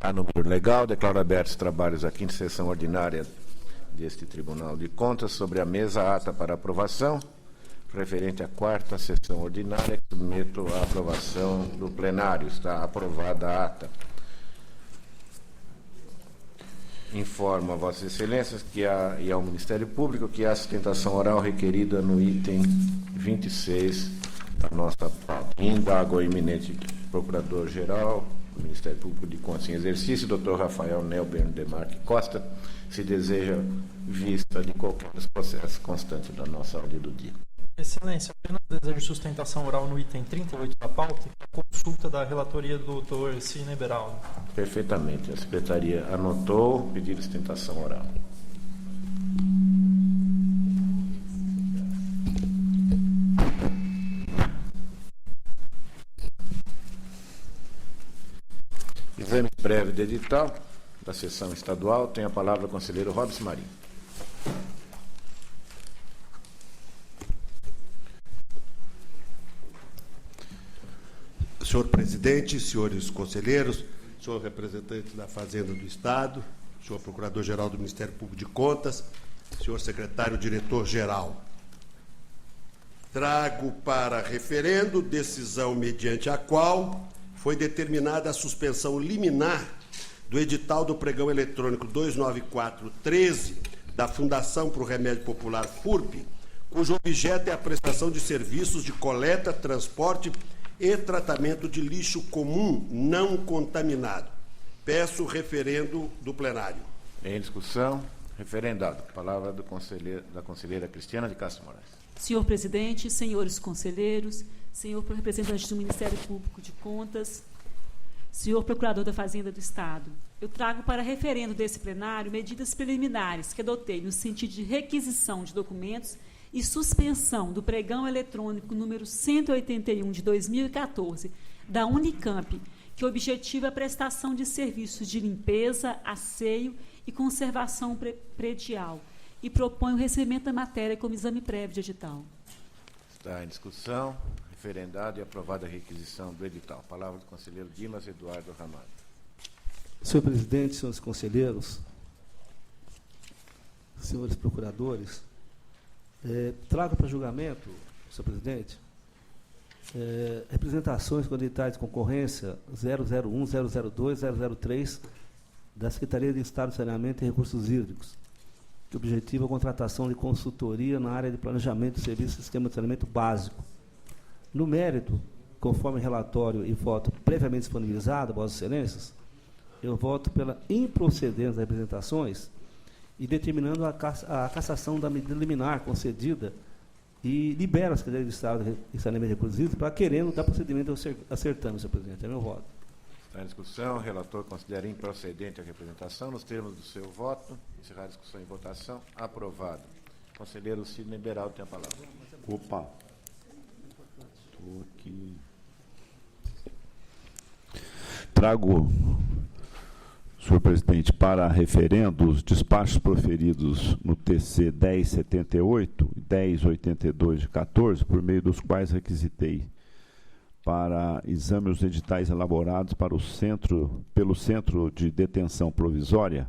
Há número legal, declaro abertos os trabalhos da quinta sessão ordinária deste Tribunal de Contas. Sobre a mesa, a ata para aprovação, referente à quarta sessão ordinária, que submeto à aprovação do plenário. Está aprovada a ata. Informo a Vossas Excelências e ao Ministério Público que a sustentação oral requerida no item 26 da nossa pauta. Indago ao eminente Procurador-Geral do Ministério Público de Contas em exercício, Dr. Rafael Nelber Demarque Costa, se deseja vista de qualquer dos processos constantes da nossa ordem do dia. Excelência, apenas desejo sustentação oral no item 38 da pauta, que é a consulta da relatoria do Dr. Sidney Beraldo. Perfeitamente. A Secretaria anotou o pedido de sustentação oral. Exame prévio de edital da sessão estadual. Tem a palavra o conselheiro Robson Marinho. Senhor presidente, senhores conselheiros, senhor representante da Fazenda do Estado, senhor procurador-geral do Ministério Público de Contas, senhor secretário-diretor-geral. Trago para referendo decisão mediante a qual foi determinada a suspensão liminar do edital do pregão eletrônico 29413 da Fundação para o Remédio Popular FURP, cujo objeto é a prestação de serviços de coleta, transporte e tratamento de lixo comum não contaminado. Peço o referendo do plenário. Em discussão, referendado. Palavra da conselheira Cristiana de Castro Moraes. Senhor presidente, senhores conselheiros, senhor representante do Ministério Público de Contas, senhor procurador da Fazenda do Estado, eu trago para referendo desse plenário medidas preliminares que adotei no sentido de requisição de documentos e suspensão do pregão eletrônico número 181 de 2014 da Unicamp, que objetiva a prestação de serviços de limpeza, asseio e conservação predial, e propõe o recebimento da matéria como exame prévio de edital. Está em discussão, referendado e aprovada a requisição do edital. Palavra do conselheiro Dimas Eduardo Ramalho. Senhor presidente, senhores conselheiros, senhores procuradores, trago para julgamento, senhor presidente, representações com editais de concorrência 001, 002, 003 da Secretaria de Estado de Saneamento e Recursos Hídricos, que objetiva a contratação de consultoria na área de planejamento de serviços de sistema de saneamento básico. No mérito, conforme relatório e voto previamente disponibilizado, Vossas Excelências, eu voto pela improcedência das representações e determinando a cassação da medida liminar concedida e libera a Secretaria de Estado de Saneamento e Recursos Hídricos para querendo dar procedimento ao certame, senhor presidente. É meu voto. Está em discussão. O relator considera improcedente a representação. Nos termos do seu voto, encerrar a discussão e votação. Aprovado. Conselheiro Sidney Beraldo tem a palavra. Opa. Estou aqui. Trago, senhor presidente, para referendo os despachos proferidos no TC 1078 e 1082 de 14, por meio dos quais requisitei para exame os editais elaborados para pelo Centro de Detenção Provisória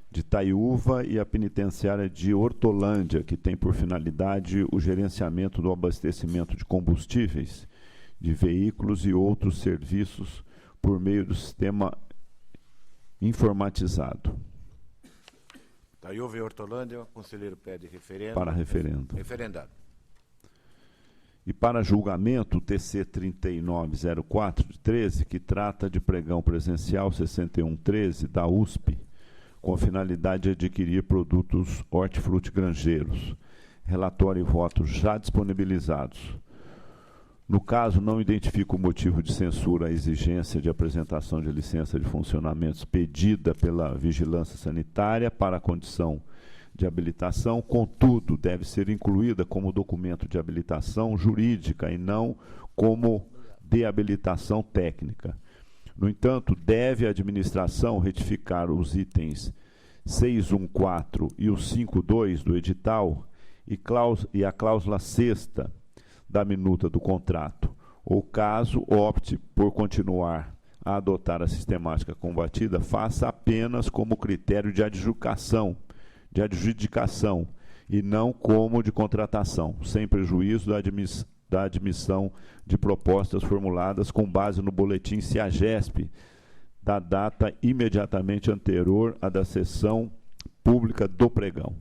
de Itaiúva e a Penitenciária de Hortolândia, que tem por finalidade o gerenciamento do abastecimento de combustíveis, de veículos e outros serviços por meio do sistema informatizado. Itaiúva e Hortolândia, o conselheiro pede referendo. Para referendo. Referendado. E para julgamento, o TC 3904 de 13, que trata de pregão presencial 6113 da USP, com a finalidade de adquirir produtos hortifrutigranjeiros. Relatório e votos já disponibilizados. No caso, não identifico o motivo de censura à exigência de apresentação de licença de funcionamentos pedida pela Vigilância Sanitária para a condição de habilitação, contudo, deve ser incluída como documento de habilitação jurídica e não como de habilitação técnica. No entanto, deve a administração retificar os itens 614 e o 52 do edital e a cláusula 6ª da minuta do contrato, ou caso opte por continuar a adotar a sistemática combatida faça apenas como critério de adjudicação, e não como de contratação, sem prejuízo da admissão de propostas formuladas com base no boletim CIAGESP, da data imediatamente anterior à da sessão pública do pregão.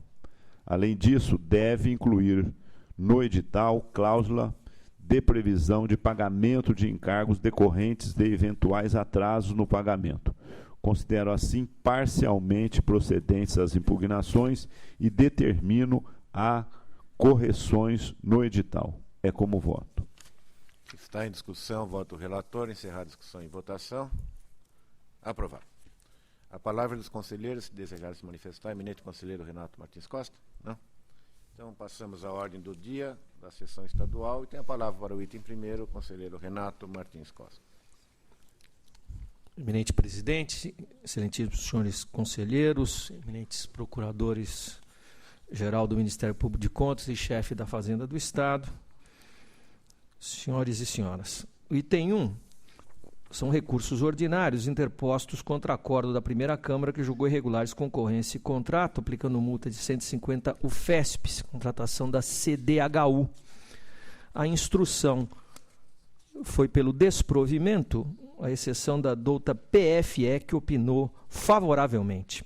Além disso, deve incluir no edital cláusula de previsão de pagamento de encargos decorrentes de eventuais atrasos no pagamento. Considero assim parcialmente procedentes as impugnações e determino a correções no edital. É como voto. Está em discussão, voto do relator, encerrar a discussão e votação. Aprovado. A palavra dos conselheiros, se desejarem se manifestar, eminente conselheiro Renato Martins Costa. Não? Então, passamos à ordem do dia da sessão estadual e tem a palavra para o item primeiro, o conselheiro Renato Martins Costa. Eminente presidente, excelentíssimos senhores conselheiros, eminentes procuradores-geral do Ministério Público de Contas e chefe da Fazenda do Estado, senhores e senhoras. O item 1 são recursos ordinários interpostos contra acordo da primeira Câmara que julgou irregulares concorrência e contrato, aplicando multa de 150 UFESPs, contratação da CDHU. A instrução foi pelo desprovimento, à exceção da douta PFE, que opinou favoravelmente.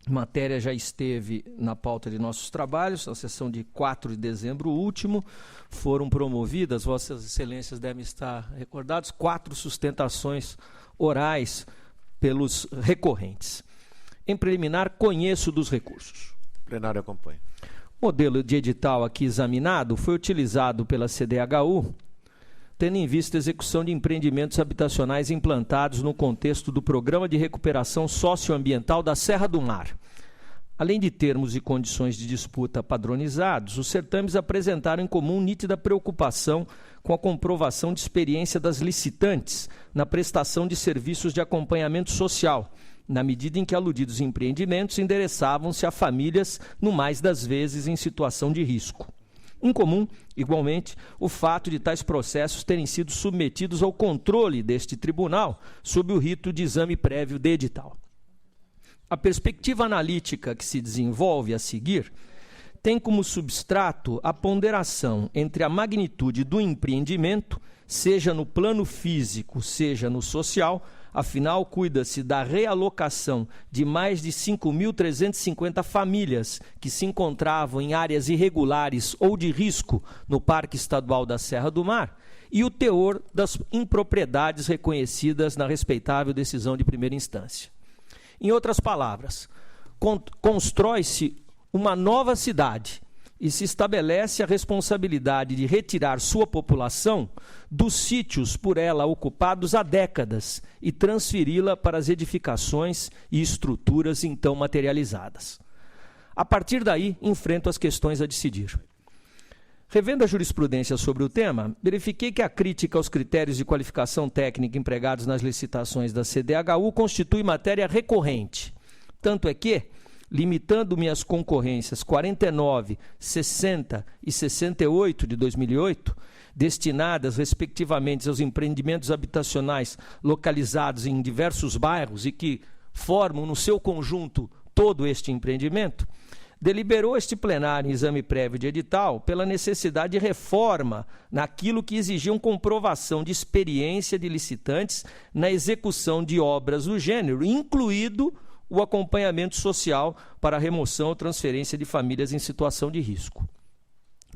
A matéria já esteve na pauta de nossos trabalhos, na sessão de 4 de dezembro último, foram promovidas, vossas excelências devem estar recordados, 4 sustentações orais pelos recorrentes. Em preliminar, conheço dos recursos. O plenário acompanha. O modelo de edital aqui examinado foi utilizado pela CDHU, tendo em vista a execução de empreendimentos habitacionais implantados no contexto do Programa de Recuperação Socioambiental da Serra do Mar. Além de termos e condições de disputa padronizados, os certames apresentaram em comum nítida preocupação com a comprovação de experiência das licitantes na prestação de serviços de acompanhamento social, na medida em que aludidos empreendimentos endereçavam-se a famílias, no mais das vezes, em situação de risco. Em comum, igualmente, o fato de tais processos terem sido submetidos ao controle deste tribunal sob o rito de exame prévio de edital. A perspectiva analítica que se desenvolve a seguir tem como substrato a ponderação entre a magnitude do empreendimento, seja no plano físico, seja no social. Afinal, cuida-se da realocação de mais de 5.350 famílias que se encontravam em áreas irregulares ou de risco no Parque Estadual da Serra do Mar e o teor das impropriedades reconhecidas na respeitável decisão de primeira instância. Em outras palavras, constrói-se uma nova cidade e se estabelece a responsabilidade de retirar sua população dos sítios por ela ocupados há décadas e transferi-la para as edificações e estruturas então materializadas. A partir daí, enfrento as questões a decidir. Revendo a jurisprudência sobre o tema, verifiquei que a crítica aos critérios de qualificação técnica empregados nas licitações da CDHU constitui matéria recorrente. Tanto é que, limitando-me às concorrências 49, 60 e 68 de 2008, destinadas, respectivamente, aos empreendimentos habitacionais localizados em diversos bairros e que formam, no seu conjunto, todo este empreendimento, deliberou este plenário em exame prévio de edital pela necessidade de reforma naquilo que exigiam comprovação de experiência de licitantes na execução de obras do gênero, incluído o acompanhamento social para a remoção ou transferência de famílias em situação de risco.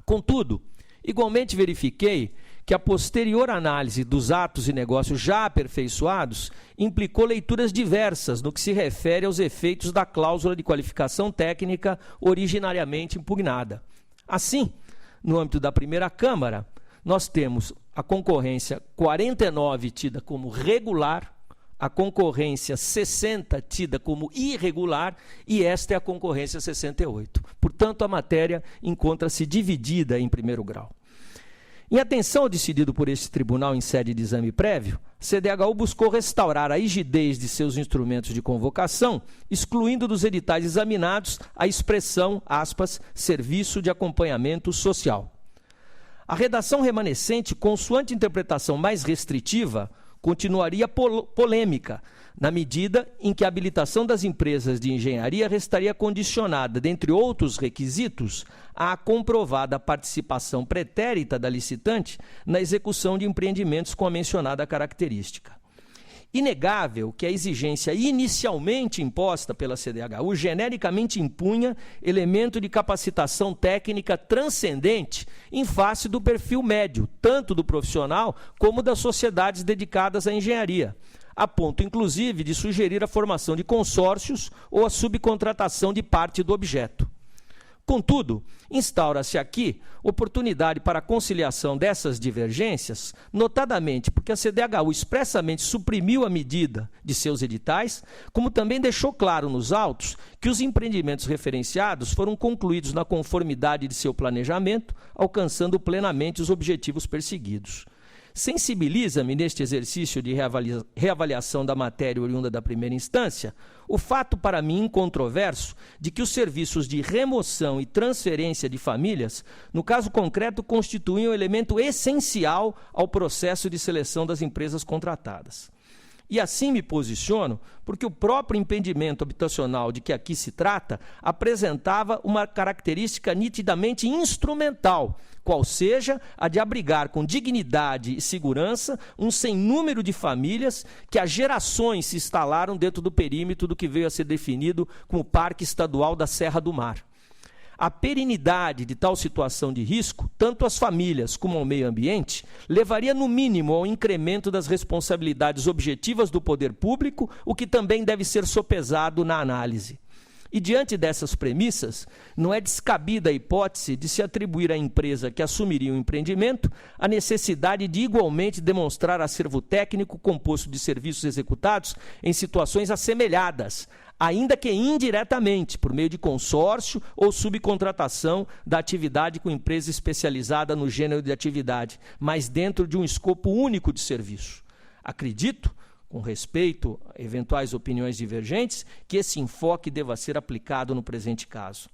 Contudo, igualmente verifiquei que a posterior análise dos atos e negócios já aperfeiçoados implicou leituras diversas no que se refere aos efeitos da cláusula de qualificação técnica originariamente impugnada. Assim, no âmbito da primeira Câmara, nós temos a concorrência 49 tida como regular, a concorrência 60 tida como irregular e esta é a concorrência 68. Portanto, a matéria encontra-se dividida em primeiro grau. Em atenção ao decidido por este tribunal em sede de exame prévio, a CDHU buscou restaurar a rigidez de seus instrumentos de convocação, excluindo dos editais examinados a expressão, aspas, serviço de acompanhamento social. A redação remanescente, consoante interpretação mais restritiva, continuaria polêmica, na medida em que a habilitação das empresas de engenharia restaria condicionada, dentre outros requisitos, à comprovada participação pretérita da licitante na execução de empreendimentos com a mencionada característica. Inegável que a exigência inicialmente imposta pela CDHU genericamente impunha elemento de capacitação técnica transcendente em face do perfil médio, tanto do profissional como das sociedades dedicadas à engenharia, a ponto, inclusive, de sugerir a formação de consórcios ou a subcontratação de parte do objeto. Contudo, instaura-se aqui oportunidade para a conciliação dessas divergências, notadamente porque a CDHU expressamente suprimiu a medida de seus editais, como também deixou claro nos autos que os empreendimentos referenciados foram concluídos na conformidade de seu planejamento, alcançando plenamente os objetivos perseguidos. Sensibiliza-me, neste exercício de reavaliação da matéria oriunda da primeira instância, o fato para mim incontroverso de que os serviços de remoção e transferência de famílias, no caso concreto, constituem um elemento essencial ao processo de seleção das empresas contratadas. E assim me posiciono porque o próprio empreendimento habitacional de que aqui se trata apresentava uma característica nitidamente instrumental, qual seja a de abrigar com dignidade e segurança um sem número de famílias que há gerações se instalaram dentro do perímetro do que veio a ser definido como Parque Estadual da Serra do Mar. A perenidade de tal situação de risco, tanto às famílias como ao meio ambiente, levaria no mínimo ao incremento das responsabilidades objetivas do poder público, o que também deve ser sopesado na análise. E diante dessas premissas, não é descabida a hipótese de se atribuir à empresa que assumiria o empreendimento a necessidade de igualmente demonstrar acervo técnico composto de serviços executados em situações assemelhadas, ainda que indiretamente, por meio de consórcio ou subcontratação da atividade com empresa especializada no gênero de atividade, mas dentro de um escopo único de serviço. Acredito, com respeito a eventuais opiniões divergentes, que esse enfoque deva ser aplicado no presente caso.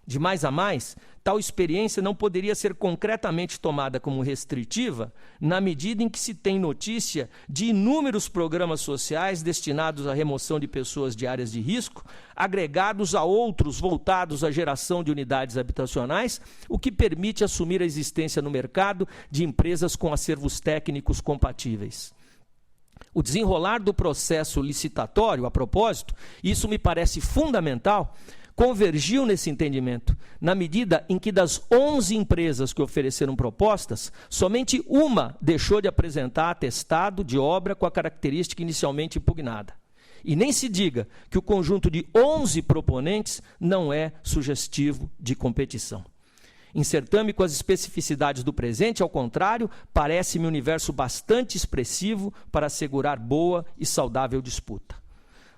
De mais a mais, tal experiência não poderia ser concretamente tomada como restritiva na medida em que se tem notícia de inúmeros programas sociais destinados à remoção de pessoas de áreas de risco, agregados a outros voltados à geração de unidades habitacionais, o que permite assumir a existência no mercado de empresas com acervos técnicos compatíveis. O desenrolar do processo licitatório, a propósito, isso me parece fundamental, convergiu nesse entendimento, na medida em que das 11 empresas que ofereceram propostas, somente uma deixou de apresentar atestado de obra com a característica inicialmente impugnada. E nem se diga que o conjunto de 11 proponentes não é sugestivo de competição. Em certame com as especificidades do presente, ao contrário, parece-me um universo bastante expressivo para assegurar boa e saudável disputa.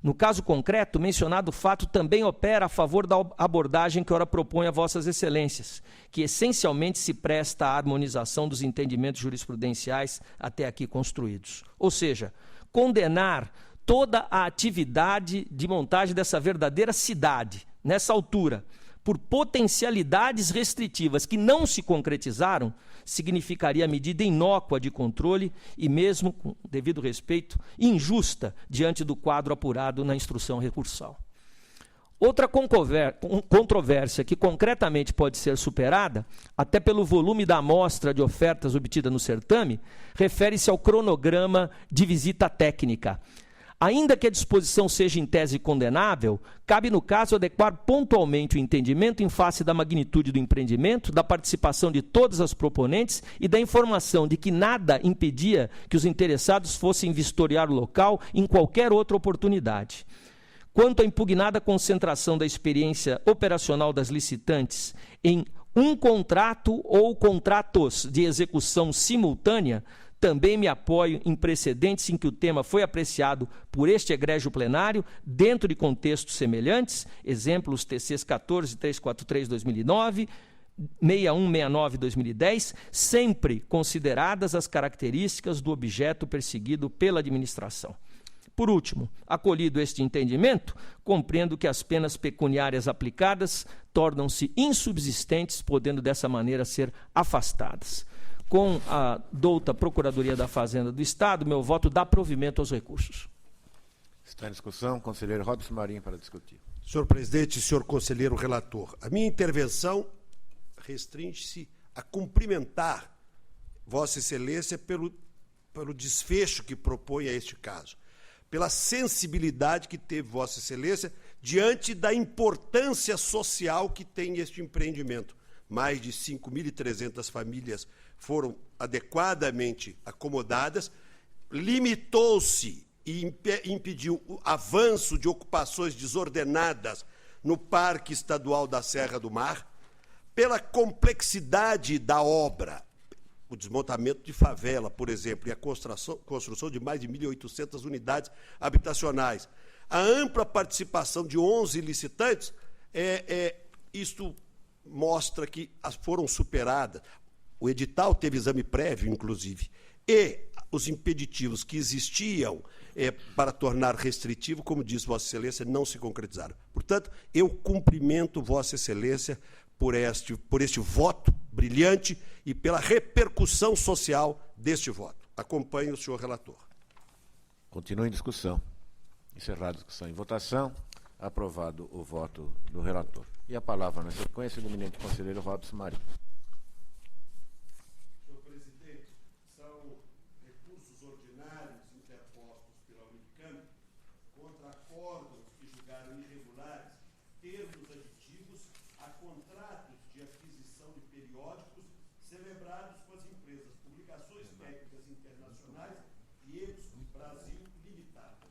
No caso concreto, mencionado fato também opera a favor da abordagem que ora propõe a vossas excelências, que essencialmente se presta à harmonização dos entendimentos jurisprudenciais até aqui construídos. Ou seja, condenar toda a atividade de montagem dessa verdadeira cidade, nessa altura, por potencialidades restritivas que não se concretizaram, significaria medida inócua de controle e mesmo, com devido respeito, injusta diante do quadro apurado na instrução recursal. Outra controvérsia que concretamente pode ser superada, até pelo volume da amostra de ofertas obtida no certame, refere-se ao cronograma de visita técnica. Ainda que a disposição seja em tese condenável, cabe no caso adequar pontualmente o entendimento em face da magnitude do empreendimento, da participação de todas as proponentes e da informação de que nada impedia que os interessados fossem vistoriar o local em qualquer outra oportunidade. Quanto à impugnada concentração da experiência operacional das licitantes em um contrato ou contratos de execução simultânea, também me apoio em precedentes em que o tema foi apreciado por este egrégio plenário dentro de contextos semelhantes, exemplos TCs 14.343/2009, 6169/2010, sempre consideradas as características do objeto perseguido pela administração. Por último, acolhido este entendimento, compreendo que as penas pecuniárias aplicadas tornam-se insubsistentes, podendo dessa maneira ser afastadas. Com a douta Procuradoria da Fazenda do Estado, meu voto dá provimento aos recursos. Está em discussão. Conselheiro Robson Marinho para discutir. Senhor presidente, senhor conselheiro relator, a minha intervenção restringe-se a cumprimentar Vossa Excelência pelo desfecho que propõe a este caso, pela sensibilidade que teve Vossa Excelência diante da importância social que tem este empreendimento. Mais de 5.300 famílias foram adequadamente acomodadas, limitou-se e impediu o avanço de ocupações desordenadas no Parque Estadual da Serra do Mar, pela complexidade da obra, o desmontamento de favela, por exemplo, e a construção de mais de 1.800 unidades habitacionais, a ampla participação de 11 licitantes, isto mostra que foram superadas. O edital teve exame prévio, inclusive, e os impeditivos que existiam para tornar restritivo, como diz Vossa Excelência, não se concretizaram. Portanto, eu cumprimento Vossa Excelência por este voto brilhante e pela repercussão social deste voto. Acompanho o senhor relator. Continua em discussão. Encerrada a discussão em votação. Aprovado o voto do relator. E a palavra na sequência do eminente conselheiro Robson Marinho. Senhor presidente, são recursos ordinários interpostos pela Unicamp contra acordos que julgaram irregulares termos aditivos a contratos de aquisição de periódicos celebrados com as empresas Publicações Técnicas Internacionais e EBSCO Brasil Limitada. O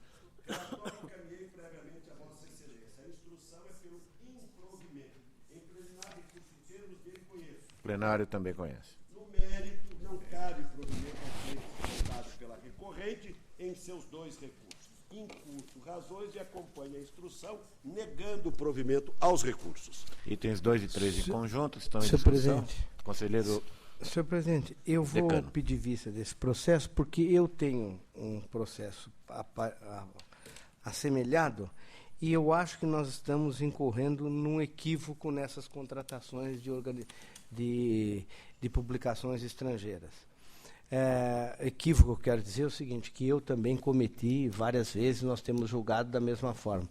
relatório encaminhei previamente a Vossa Excelência. A instrução é pelo improvimento. Em plenário, recursos termos dele conheço. O plenário também conhece. No mérito, não cabe provimento aos feitos apontados pela recorrente em seus 2 recursos. Incurso razões e acompanha a instrução, negando o provimento aos recursos. Itens 2 e 3 em conjunto estão em Senhor discussão. presidente. Conselheiro Senhor presidente, eu vou Decano. pedir vista desse processo porque eu tenho um processo assemelhado e eu acho que nós estamos incorrendo num equívoco nessas contratações de publicações estrangeiras. Equívoco, quero dizer o seguinte, que eu também cometi várias vezes, nós temos julgado da mesma forma.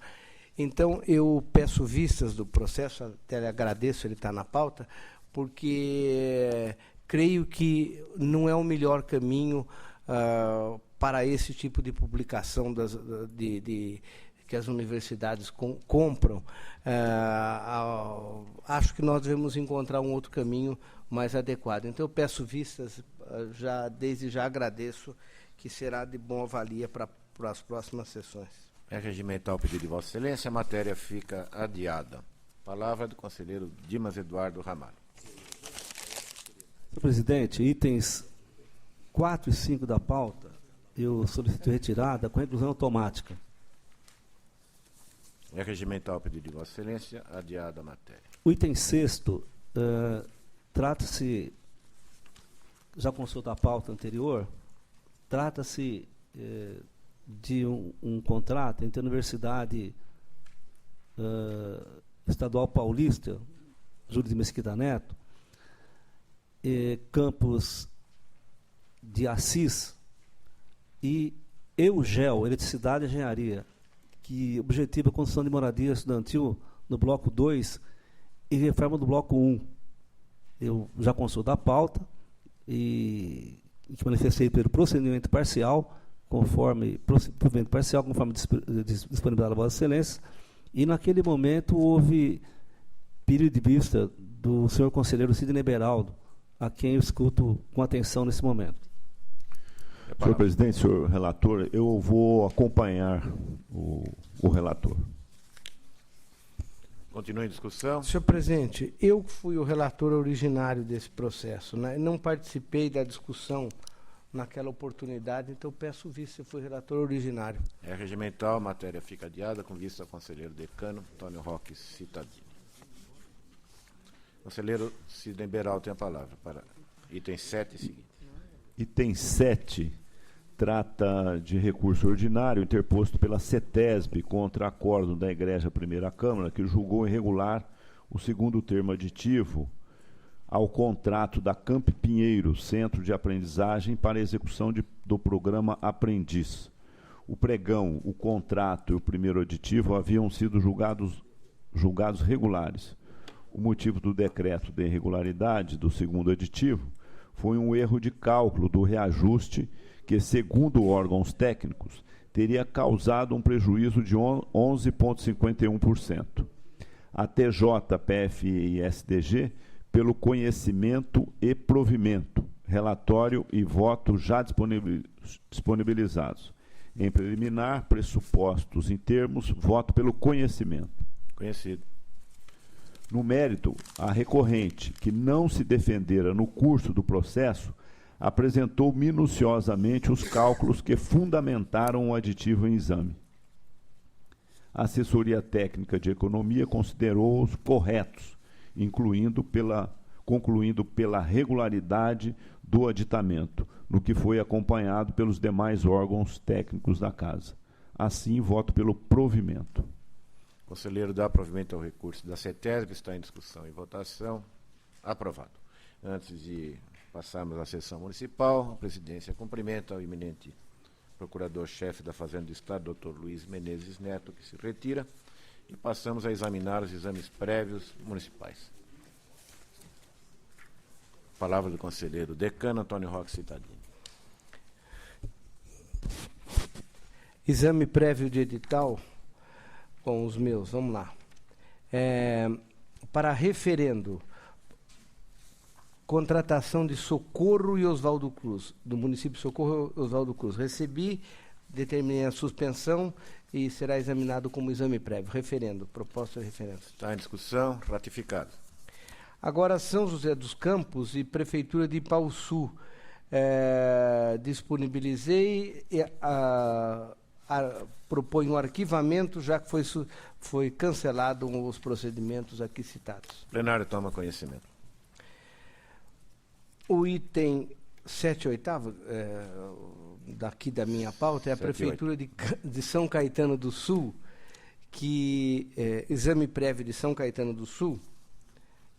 Então, eu peço vistas do processo, até lhe agradeço, ele está na pauta, porque creio que não é o melhor caminho para esse tipo de publicação que as universidades compram. Acho que nós devemos encontrar um outro caminho mais adequado. Então, eu peço vistas, desde já agradeço, que será de boa valia para as próximas sessões. É regimental o pedido de Vossa Excelência, a matéria fica adiada. Palavra do conselheiro Dimas Eduardo Ramalho. Senhor presidente, itens 4 e 5 da pauta, eu solicito retirada com reclusão automática. É regimental o pedido de Vossa Excelência, adiada a matéria. O item 6º, trata-se, já consulta a pauta anterior, trata-se de um contrato entre a Universidade Estadual Paulista, Júlio de Mesquita Neto, campus de Assis e Eugel, Eletricidade e Engenharia, que objetiva a construção de moradia estudantil no bloco 2 e reforma do bloco 1. Eu já consulto a pauta e que manifestei pelo procedimento parcial, conforme disponibilidade da Vossa Excelência, e naquele momento houve pedido de vista do senhor conselheiro Sidney Beraldo, a quem eu escuto com atenção nesse momento. Senhor presidente, senhor relator, eu vou acompanhar o relator. Continua em discussão. Senhor presidente, eu fui o relator originário desse processo, né? Não participei da discussão naquela oportunidade, então peço vista, eu fui relator originário. É regimental, a matéria fica adiada com vista ao conselheiro decano Antônio Roque Citadini. Conselheiro Sidney Beraldo tem a palavra para item 7 e seguinte. Item 7 trata de recurso ordinário interposto pela CETESB contra acórdão da Igreja Primeira Câmara, que julgou irregular o segundo termo aditivo ao contrato da Camp Pinheiro, Centro de Aprendizagem, para a execução do programa Aprendiz. O pregão, o contrato e o primeiro aditivo haviam sido julgados regulares. O motivo do decreto de irregularidade do segundo aditivo foi um erro de cálculo do reajuste que, segundo órgãos técnicos, teria causado um prejuízo de 11,51%. A TJ, PFE e SDG, pelo conhecimento e provimento, relatório e voto já disponibilizados. Em preliminar, pressupostos em termos, voto pelo conhecimento. Conhecido. No mérito, a recorrente, que não se defendera no curso do processo, apresentou minuciosamente os cálculos que fundamentaram o aditivo em exame. A assessoria técnica de economia considerou-os corretos, concluindo pela regularidade do aditamento, no que foi acompanhado pelos demais órgãos técnicos da Casa. Assim, voto pelo provimento. Conselheiro dá provimento ao recurso da CETESB, está em discussão e votação. Aprovado. Antes de passarmos à sessão municipal, a presidência cumprimenta o eminente procurador-chefe da Fazenda do Estado, Dr. Luiz Menezes Neto, que se retira, e passamos a examinar os exames prévios municipais. Palavra do conselheiro decano Antônio Roque Cittadini. Exame prévio de edital com os meus, vamos lá. Para referendo, contratação de Socorro e Oswaldo Cruz, do município de Socorro e Oswaldo Cruz. Recebi, determinei a suspensão e será examinado como exame prévio. Referendo, proposta de referendo. Está em discussão, ratificado. Agora, São José dos Campos e Prefeitura de Ipauçu. Disponibilizei e proponho um arquivamento, já que foi cancelado os procedimentos aqui citados. O plenário toma conhecimento. O item 7 e 8, daqui da minha pauta, é a Prefeitura de São Caetano do Sul, que exame prévio de São Caetano do Sul.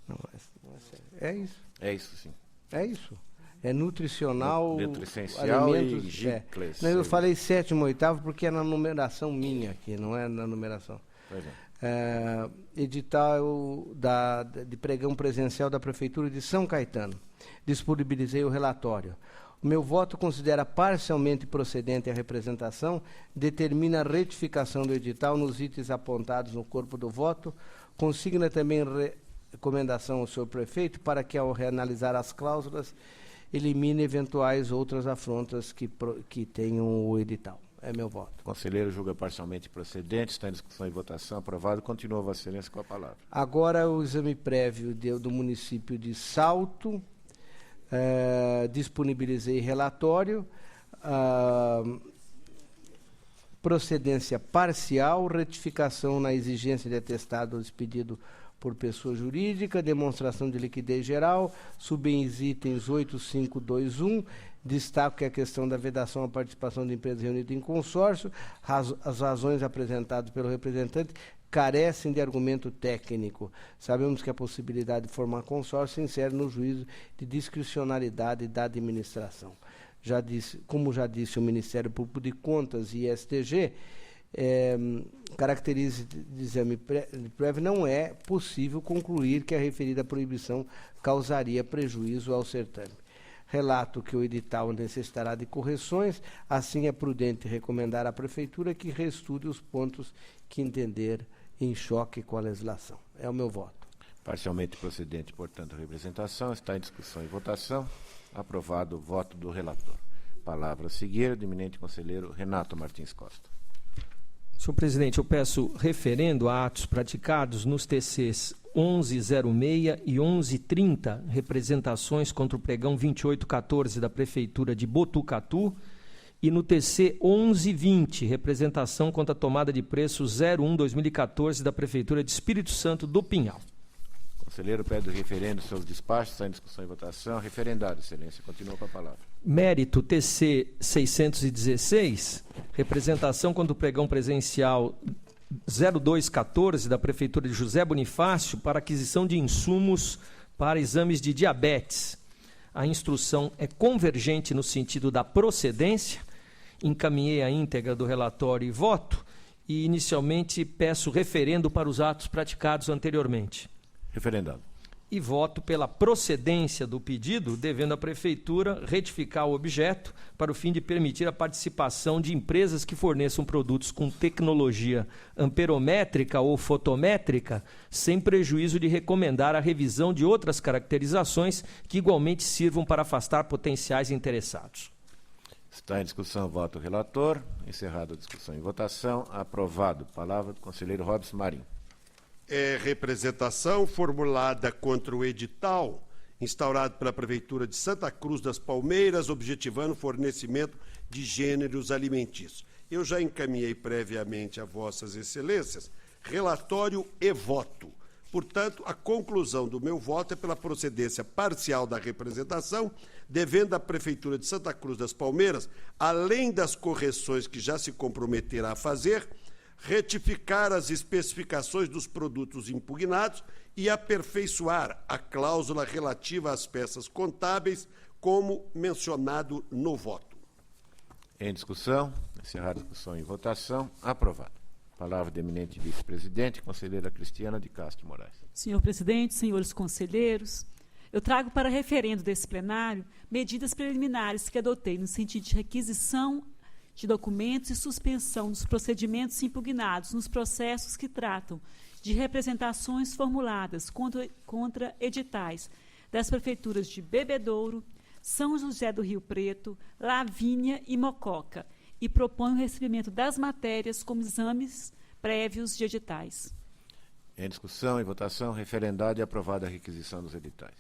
Não é sério. É isso. É isso, sim. É isso. É nutricional, nutricencial alimentos, e gicles. Não, eu falei 7º, 8º porque é na numeração minha aqui, não é na numeração. Pois é. Edital de pregão presencial da Prefeitura de São Caetano. Disponibilizei o relatório. O meu voto considera parcialmente procedente a representação, determina a retificação do edital nos itens apontados no corpo do voto, consigna também recomendação ao senhor prefeito para que, ao reanalisar as cláusulas, elimine eventuais outras afrontas que tenham o edital. É meu voto. O conselheiro julga parcialmente procedente, está em discussão e votação. Aprovado. Continua Vossa Excelência com a palavra. Agora o exame prévio do município de Salto. Disponibilizei relatório. Procedência parcial, retificação na exigência de atestado expedido por pessoa jurídica, demonstração de liquidez geral, subens itens 8521, destaco que a questão da vedação à participação de empresa reunida em consórcio, as razões apresentadas pelo representante carecem de argumento técnico. Sabemos que a possibilidade de formar consórcio se insere no juízo de discricionariedade da administração. Como já disse o Ministério Público de Contas e STG, característica de exame prévio, não é possível concluir que a referida proibição causaria prejuízo ao certame. Relato que o edital necessitará de correções, assim é prudente recomendar à Prefeitura que reestude os pontos que entender em choque com a legislação. É o meu voto. Parcialmente procedente, portanto, a representação. Está em discussão e votação. Aprovado o voto do relator. Palavra a seguir, do eminente conselheiro Renato Martins Costa. Senhor presidente, eu peço referendo a atos praticados nos TCs 1106 e 1130, representações contra o pregão 2814 da Prefeitura de Botucatu, e no TC 1120, representação contra a tomada de preço 01/2014 da Prefeitura de Espírito Santo do Pinhal. Conselheiro pede o referendo seus despachos, está em discussão e votação. Referendado, Excelência. Continua com a palavra. Mérito TC 616, representação contra o pregão presencial 0214 da Prefeitura de José Bonifácio para aquisição de insumos para exames de diabetes. A instrução é convergente no sentido da procedência. Encaminhei a íntegra do relatório e voto, e inicialmente peço referendo para os atos praticados anteriormente. Referendado. E voto pela procedência do pedido, devendo a Prefeitura retificar o objeto para o fim de permitir a participação de empresas que forneçam produtos com tecnologia amperométrica ou fotométrica, sem prejuízo de recomendar a revisão de outras caracterizações que igualmente sirvam para afastar potenciais interessados. Está em discussão o voto do relator. Encerrada a discussão e votação. Aprovado. Palavra do conselheiro Robson Marinho. Representação formulada contra o edital instaurado pela Prefeitura de Santa Cruz das Palmeiras, objetivando o fornecimento de gêneros alimentícios. Eu já encaminhei previamente a Vossas Excelências relatório e voto. Portanto, a conclusão do meu voto é pela procedência parcial da representação, devendo a Prefeitura de Santa Cruz das Palmeiras, além das correções que já se comprometerá a fazer, retificar as especificações dos produtos impugnados e aperfeiçoar a cláusula relativa às peças contábeis, como mencionado no voto. Em discussão, encerrada a discussão e votação, aprovado. Palavra do eminente vice-presidente, conselheira Cristiana de Castro Moraes. Senhor presidente, senhores conselheiros, eu trago para referendo desse plenário medidas preliminares que adotei no sentido de requisição de documentos e suspensão dos procedimentos impugnados nos processos que tratam de representações formuladas contra editais das prefeituras de Bebedouro, São José do Rio Preto, Lavínia e Mococa, e propõe o recebimento das matérias como exames prévios de editais. Em discussão e votação, referendada e aprovada a requisição dos editais.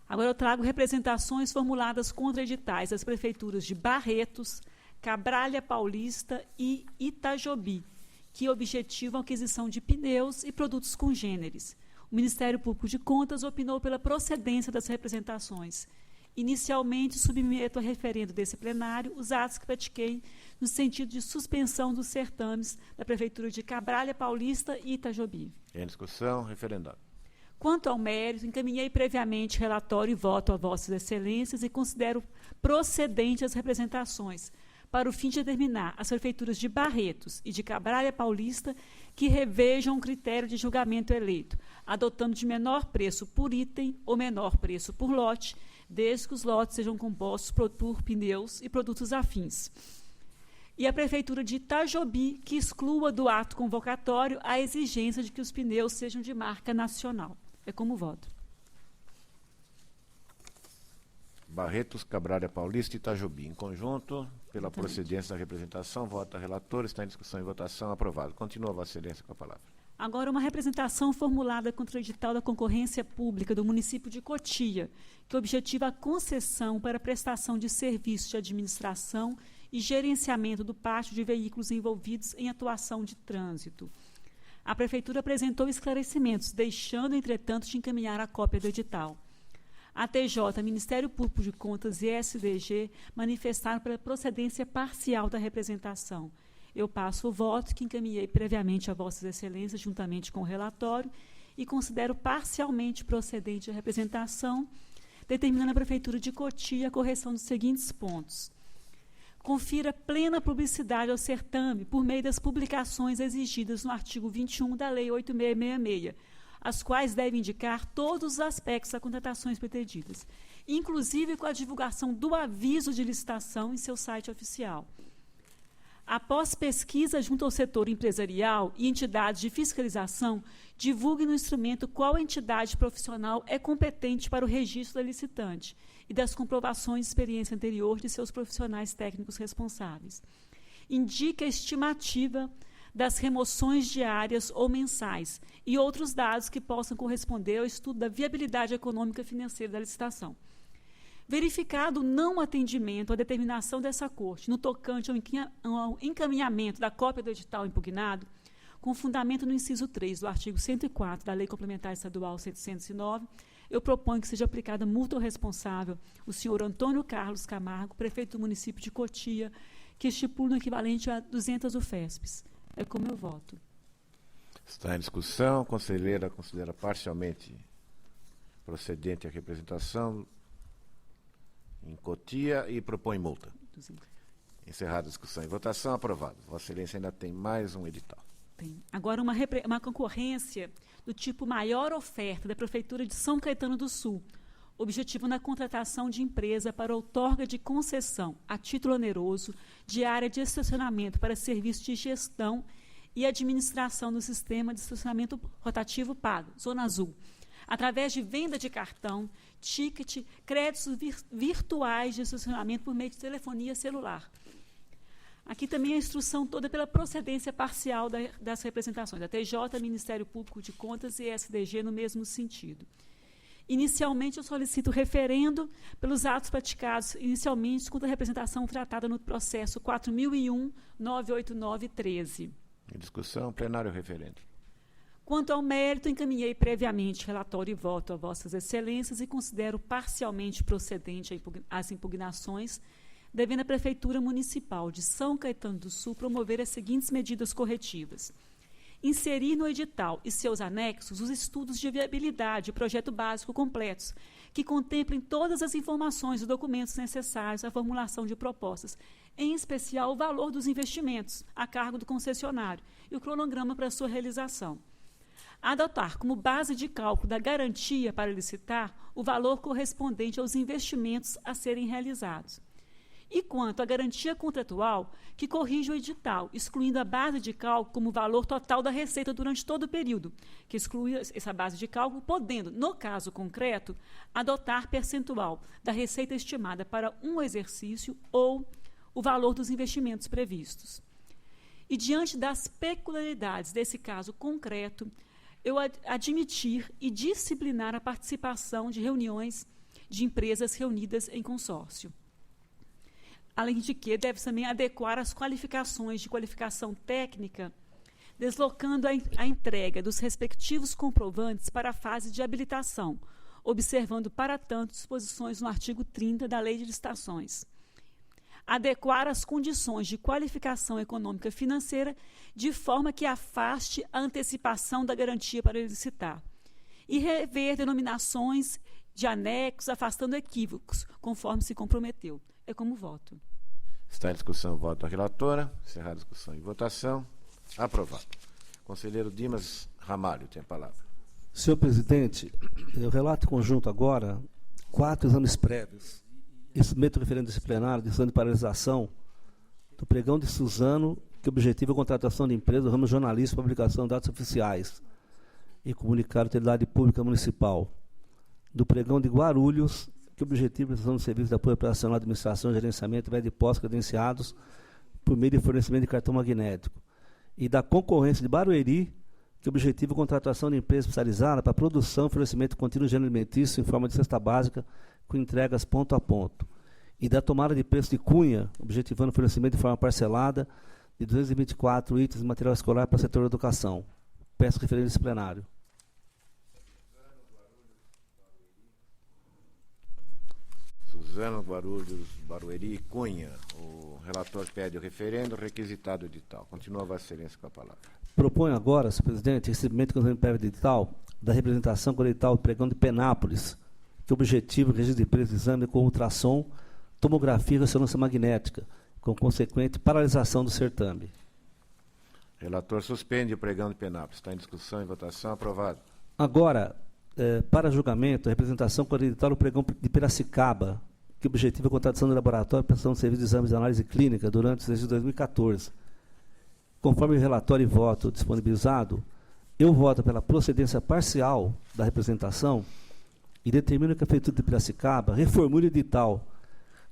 Agora eu trago representações formuladas contra editais das prefeituras de Barretos, Cabralha Paulista e Itajobi, que objetivam a aquisição de pneus e produtos congêneres. O Ministério Público de Contas opinou pela procedência das representações. Inicialmente, submeto a referendo desse plenário os atos que pratiquei no sentido de suspensão dos certames da Prefeitura de Cabralha Paulista e Itajobi. Em discussão, referendado. Quanto ao mérito, encaminhei previamente relatório e voto a Vossas Excelências e considero procedente as representações, para o fim de determinar as prefeituras de Barretos e de Cabralha Paulista que revejam o critério de julgamento eleito, adotando de menor preço por item ou menor preço por lote, desde que os lotes sejam compostos por pneus e produtos afins. E a Prefeitura de Itajobi que exclua do ato convocatório a exigência de que os pneus sejam de marca nacional. É como voto. Barretos, Cabralha Paulista e Itajobi. Em conjunto, pela procedência da representação, vota relator, está em discussão e votação, aprovado. Continua, Vossa Excelência, com a palavra. Agora, uma representação formulada contra o edital da concorrência pública do município de Cotia, que objetiva a concessão para prestação de serviços de administração e gerenciamento do pátio de veículos envolvidos em atuação de trânsito. A Prefeitura apresentou esclarecimentos, deixando, entretanto, de encaminhar a cópia do edital. A TJ, Ministério Público de Contas e SDG manifestaram pela procedência parcial da representação. Eu passo o voto que encaminhei previamente a Vossas Excelências, juntamente com o relatório, e considero parcialmente procedente a representação, determinando a Prefeitura de Cotia a correção dos seguintes pontos. Confira plena publicidade ao certame por meio das publicações exigidas no artigo 21 da Lei 8666, as quais devem indicar todos os aspectos das contratações pretendidas, inclusive com a divulgação do aviso de licitação em seu site oficial. Após pesquisa junto ao setor empresarial e entidades de fiscalização, divulgue no instrumento qual entidade profissional é competente para o registro da licitante e das comprovações de experiência anterior de seus profissionais técnicos responsáveis. Indique a estimativa das remoções diárias ou mensais e outros dados que possam corresponder ao estudo da viabilidade econômica e financeira da licitação. Verificado o não atendimento à determinação dessa Corte no tocante ao encaminhamento da cópia do edital impugnado, com fundamento no inciso 3 do artigo 104 da Lei Complementar Estadual 709, eu proponho que seja aplicada multa ao responsável, o senhor Antônio Carlos Camargo, prefeito do município de Cotia, que estipula o equivalente a 200 UFESPs. É como eu voto. Está em discussão. A conselheira considera parcialmente procedente a representação em Cotia e propõe multa. Encerrada a discussão e votação, aprovado. Vossa Excelência ainda tem mais um edital. Tem. Agora, uma concorrência do tipo maior oferta da Prefeitura de São Caetano do Sul, objetivo na contratação de empresa para outorga de concessão a título oneroso de área de estacionamento para serviço de gestão e administração do sistema de estacionamento rotativo pago, Zona Azul, através de venda de cartão, ticket, créditos virtuais de estacionamento por meio de telefonia celular. Aqui também a instrução toda pela procedência parcial das representações, a TJ, Ministério Público de Contas e SDG no mesmo sentido. Inicialmente, eu solicito referendo pelos atos praticados inicialmente contra a representação tratada no processo 4001-989-13. Em discussão, plenário referendo. Quanto ao mérito, encaminhei previamente relatório e voto a Vossas Excelências e considero parcialmente procedente as impugnações, devendo a Prefeitura Municipal de São Caetano do Sul promover as seguintes medidas corretivas. Inserir no edital e seus anexos os estudos de viabilidade e projeto básico completos, que contemplem todas as informações e documentos necessários à formulação de propostas, em especial o valor dos investimentos a cargo do concessionário e o cronograma para sua realização. Adotar como base de cálculo da garantia para licitar o valor correspondente aos investimentos a serem realizados. E quanto à garantia contratual, que corrija o edital, excluindo a base de cálculo como valor total da receita durante todo o período, que exclui essa base de cálculo, podendo, no caso concreto, adotar percentual da receita estimada para um exercício ou o valor dos investimentos previstos. E diante das peculiaridades desse caso concreto, eu admitir e disciplinar a participação de reuniões de empresas reunidas em consórcio. Além de que, deve também adequar as qualificações de qualificação técnica, deslocando a entrega dos respectivos comprovantes para a fase de habilitação, observando, para tanto, disposições no artigo 30 da Lei de Licitações. Adequar as condições de qualificação econômica e financeira de forma que afaste a antecipação da garantia para licitar. E rever denominações de anexos, afastando equívocos, conforme se comprometeu. É como voto. Está em discussão o voto da relatora. Encerrada a discussão e votação. Aprovado. Conselheiro Dimas Ramalho tem a palavra. Senhor presidente, eu relato conjunto agora 4 exames prévios. E submeto o referendo desse plenário de exame de paralisação do pregão de Suzano, que objetiva a contratação de empresa do ramo jornalista para publicação de dados oficiais e comunicar a utilidade pública municipal. Do pregão de Guarulhos, que objetiva a prestação de serviços de apoio operacional, administração, gerenciamento e de postos credenciados por meio de fornecimento de cartão magnético. E da concorrência de Barueri, que objetiva a contratação de empresa especializada para produção e fornecimento contínuo de gênero alimentício em forma de cesta básica, com entregas ponto a ponto. E da tomada de preço de Cunha, objetivando o fornecimento de forma parcelada de 224 itens de material escolar para o setor da educação. Peço referência desse plenário. Suzano, Guarulhos, Barueri e Cunha. O relator pede o referendo, requisitado o edital. Continua a Vossa Excelência com a palavra. Proponho agora, senhor presidente, recebimento do prévio edital da representação com o edital do pregão de Penápolis, que objetivo o registro de empresa de exame com ultrassom, tomografia e ressonância magnética, com consequente paralisação do certame. Relator suspende o pregão de Penápolis. Está em discussão e votação. Aprovado. Agora, para julgamento, a representação com o edital do pregão de Piracicaba, que objetiva a contratação do laboratório para prestação de serviço de exames de análise clínica durante o exercício de 2014. Conforme o relatório e voto disponibilizado, eu voto pela procedência parcial da representação e determino que a Prefeitura de Piracicaba reformule o edital,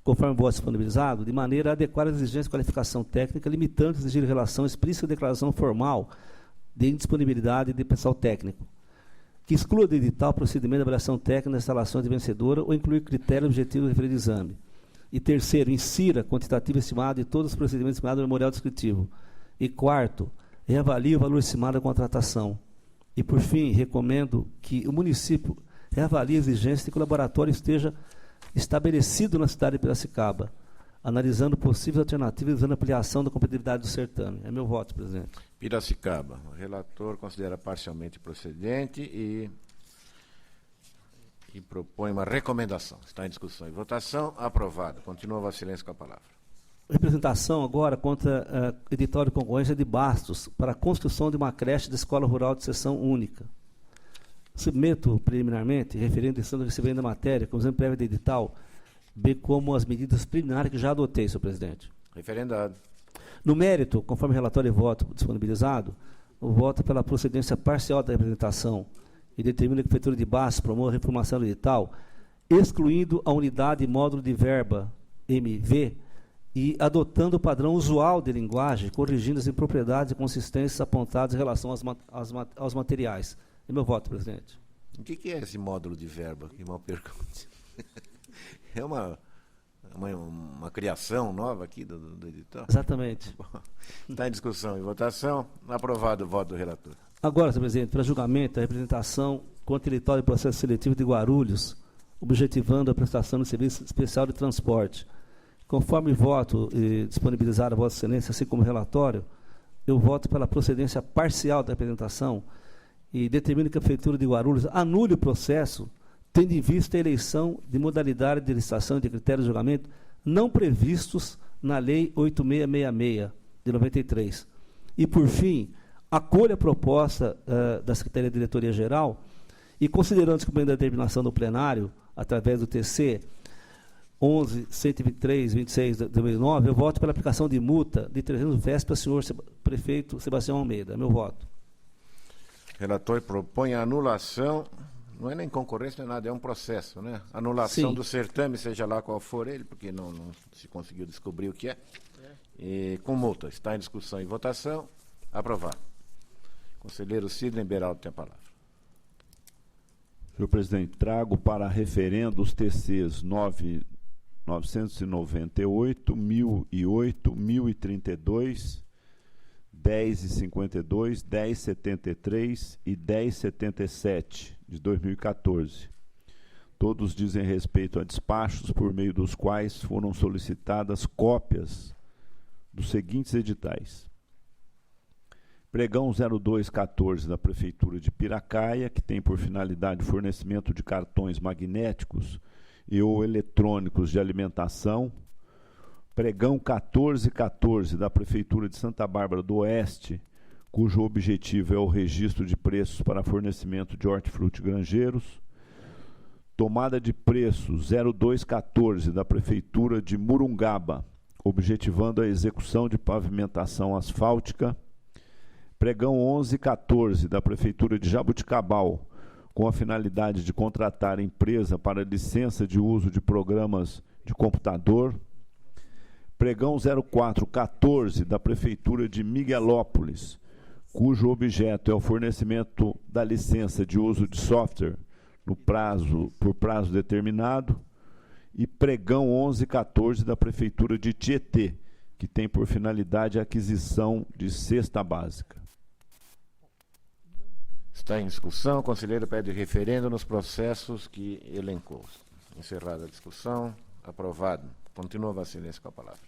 conforme o voto disponibilizado, de maneira a adequar as exigências de qualificação técnica, limitando a exigir relação explícita à declaração formal de indisponibilidade de pessoal técnico, que exclua do edital procedimento de avaliação técnica das instalações de vencedora ou incluir critérios objetivos do referido exame. E terceiro, insira quantitativo estimado de todos os procedimentos estimados no memorial descritivo. E quarto, reavalie o valor estimado da contratação. E, por fim, recomendo que o município reavalie a exigência de que o laboratório esteja estabelecido na cidade de Piracicaba, analisando possíveis alternativas e visando a ampliação da competitividade do certame. É meu voto, presidente. Piracicaba. O relator considera parcialmente procedente e e propõe uma recomendação. Está em discussão e votação. Aprovado. Continua Vossa Excelência com a palavra. Representação agora contra edital de concorrência de Bastos para a construção de uma creche de escola rural de seção única. Submeto preliminarmente, referendo ao recebimento da matéria, como exemplo prévio de edital, bem como as medidas preliminares que já adotei, senhor presidente. Referendado. No mérito, conforme relatório e voto disponibilizado, o voto pela procedência parcial da representação e determina que a Prefeitura de Bastos promova a reformulação do edital, excluindo a unidade e módulo de verba MV e adotando o padrão usual de linguagem, corrigindo as impropriedades e consistências apontadas em relação aos materiais. É meu voto, presidente. O que é esse módulo de verba? Que mal pergunte. É uma criação nova aqui do edital? Exatamente. Está em discussão e votação. Aprovado o voto do relator. Agora, senhor presidente, para julgamento, a representação contra o edital de processo seletivo de Guarulhos, objetivando a prestação de serviço especial de transporte. Conforme voto disponibilizado a Vossa Excelência, assim como relatório, eu voto pela procedência parcial da representação e determino que a Prefeitura de Guarulhos anule o processo, tendo em vista a eleição de modalidade de licitação e de critérios de julgamento não previstos na Lei 8666, de 93. E, por fim, acolha a proposta da Secretaria de Diretoria Geral e, considerando que a determinação do plenário, através do TC 11.123.26 de 2009, eu voto pela aplicação de multa de 300 VES para o senhor prefeito Sebastião Almeida. Meu voto. O relator propõe a anulação, não é nem concorrência, não é nada, é um processo, né? Anulação do certame, seja lá qual for ele, porque não se conseguiu descobrir o que é. E, com multa. Está em discussão e votação. Aprovado. Conselheiro Sidney Beraldo tem a palavra. Senhor presidente, trago para referendo os TCs 998, 1008, 1032, 1052, 1073 e 1077 de 2014. Todos dizem respeito a despachos por meio dos quais foram solicitadas cópias dos seguintes editais. Pregão 0214 da Prefeitura de Piracaia, que tem por finalidade o fornecimento de cartões magnéticos e ou eletrônicos de alimentação. Pregão 1414 da Prefeitura de Santa Bárbara do Oeste, cujo objetivo é o registro de preços para fornecimento de hortifruti granjeiros. Tomada de preços 0214 da Prefeitura de Murungaba, objetivando a execução de pavimentação asfáltica. Pregão 1114 da Prefeitura de Jabuticabal, com a finalidade de contratar empresa para licença de uso de programas de computador. Pregão 0414 da Prefeitura de Miguelópolis, cujo objeto é o fornecimento da licença de uso de software por prazo determinado. E pregão 1114 da Prefeitura de Tietê, que tem por finalidade a aquisição de cesta básica. Está em discussão. O conselheiro pede referendo nos processos que elencou. Encerrada a discussão. Aprovado. Continua Vossa Excelência com a palavra.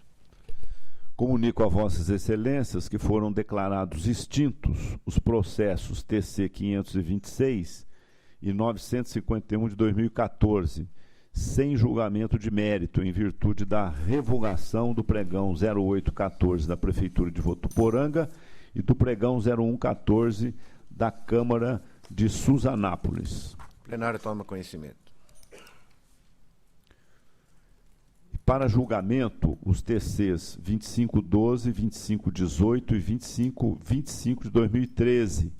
Comunico a Vossas Excelências que foram declarados extintos os processos TC 526 e 951 de 2014, sem julgamento de mérito, em virtude da revogação do pregão 0814 da Prefeitura de Votuporanga e do pregão 0114 da Câmara de Suzanápolis. O plenário toma conhecimento. Para julgamento, os TCs 2512, 2518 e 2525 de 2013,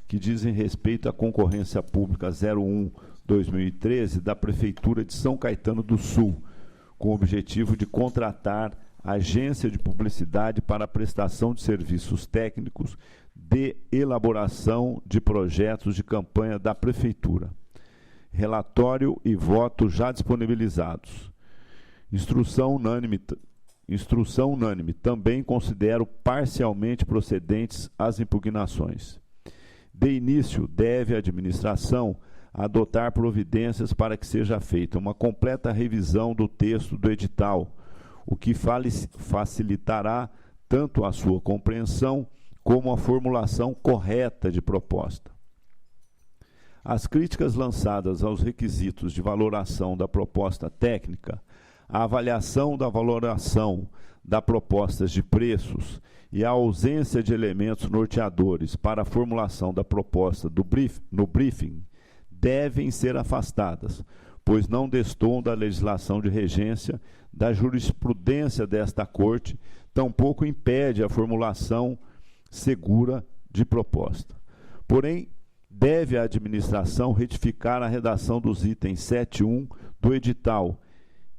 que dizem respeito à concorrência pública 01/2013 da Prefeitura de São Caetano do Sul, com o objetivo de contratar agência de publicidade para a prestação de serviços técnicos de elaboração de projetos de campanha da Prefeitura. Relatório e voto já disponibilizados. Instrução unânime. Também considero parcialmente procedentes as impugnações. De início, deve a administração adotar providências para que seja feita uma completa revisão do texto do edital, o que facilitará tanto a sua compreensão como a formulação correta de proposta. As críticas lançadas aos requisitos de valoração da proposta técnica, a avaliação da valoração da propostas de preços e a ausência de elementos norteadores para a formulação da proposta no briefing devem ser afastadas, pois não destoam da legislação de regência, da jurisprudência desta Corte, tampouco impede a formulação segura de proposta. Porém, deve a administração retificar a redação dos itens 7.1 do edital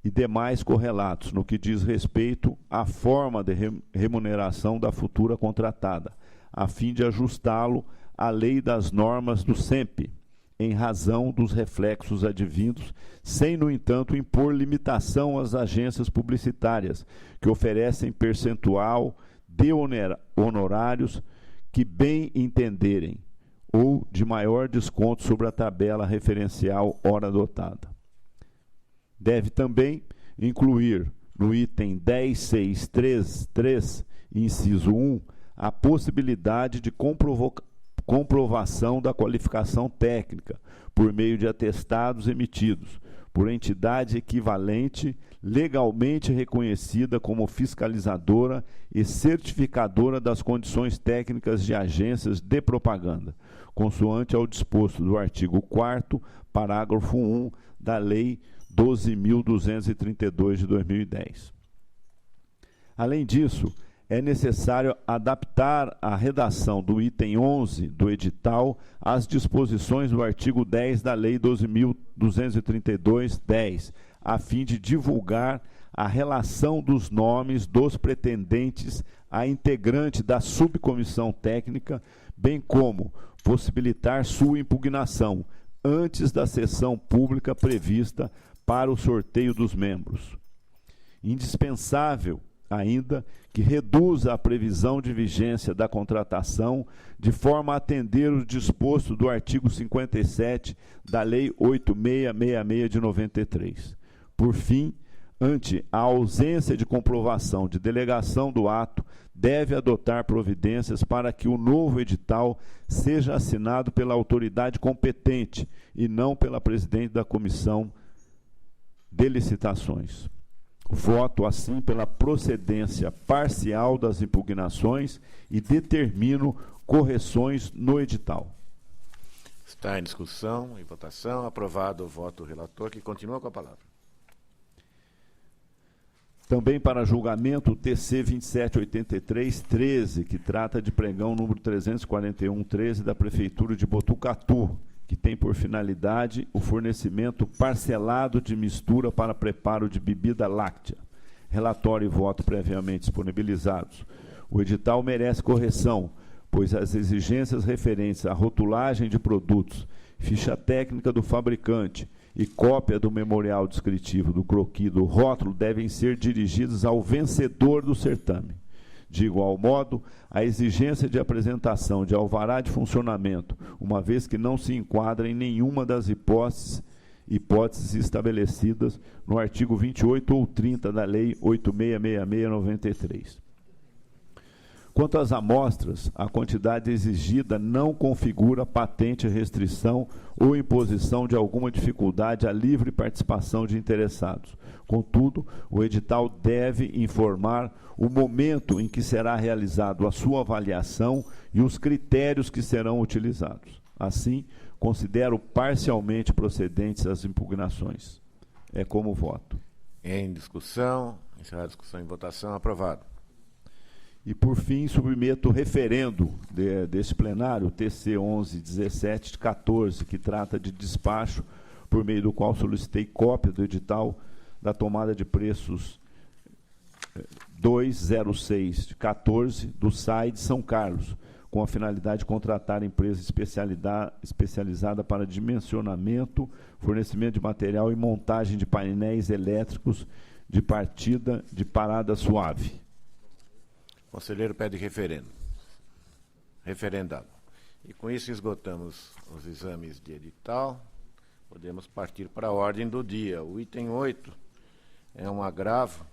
e demais correlatos, no que diz respeito à forma de remuneração da futura contratada, a fim de ajustá-lo à lei das normas do SEMP, em razão dos reflexos advindos, sem, no entanto, impor limitação às agências publicitárias, que oferecem percentual de honorários que bem entenderem, ou de maior desconto sobre a tabela referencial hora adotada. Deve também incluir no item 10.6.3.3, inciso 1, a possibilidade de comprovação da qualificação técnica por meio de atestados emitidos por entidade equivalente legalmente reconhecida como fiscalizadora e certificadora das condições técnicas de agências de propaganda, consoante ao disposto do artigo 4º, parágrafo 1 da Lei 12.232 de 2010. Além disso, é necessário adaptar a redação do item 11 do edital às disposições do artigo 10 da Lei 12.232/10, a fim de divulgar a relação dos nomes dos pretendentes a integrante da subcomissão técnica, bem como possibilitar sua impugnação antes da sessão pública prevista para o sorteio dos membros. Indispensável ainda que reduza a previsão de vigência da contratação de forma a atender o disposto do artigo 57 da Lei 8.666 de 93. Por fim, ante a ausência de comprovação de delegação do ato, deve adotar providências para que o novo edital seja assinado pela autoridade competente e não pela presidente da Comissão de Licitações. Voto, assim, pela procedência parcial das impugnações e determino correções no edital. Está em discussão e votação. Aprovado o voto do relator, que continua com a palavra. Também para julgamento o TC 2783-13, que trata de pregão número 341-13 da Prefeitura de Botucatu, que tem por finalidade o fornecimento parcelado de mistura para preparo de bebida láctea. Relatório e voto previamente disponibilizados. O edital merece correção, pois as exigências referentes à rotulagem de produtos, ficha técnica do fabricante e cópia do memorial descritivo do croquis do rótulo devem ser dirigidas ao vencedor do certame. De igual modo, a exigência de apresentação de alvará de funcionamento, uma vez que não se enquadra em nenhuma das hipóteses estabelecidas no artigo 28 ou 30 da Lei 8.666/93. Quanto às amostras, a quantidade exigida não configura patente, restrição ou imposição de alguma dificuldade à livre participação de interessados. Contudo, o edital deve informar o momento em que será realizado a sua avaliação e os critérios que serão utilizados. Assim, considero parcialmente procedentes as impugnações. É como voto. Em discussão, encerrada a discussão em votação, aprovado. E, por fim, submeto o referendo desse plenário, TC 11.17/14, que trata de despacho, por meio do qual solicitei cópia do edital da tomada de preços 206/14 do SAI de São Carlos, com a finalidade de contratar empresa especializada para dimensionamento, fornecimento de material e montagem de painéis elétricos de partida de parada suave. O conselheiro pede referendo. Referendado. E com isso esgotamos os exames de edital. Podemos partir para a ordem do dia. O item 8 é um agravo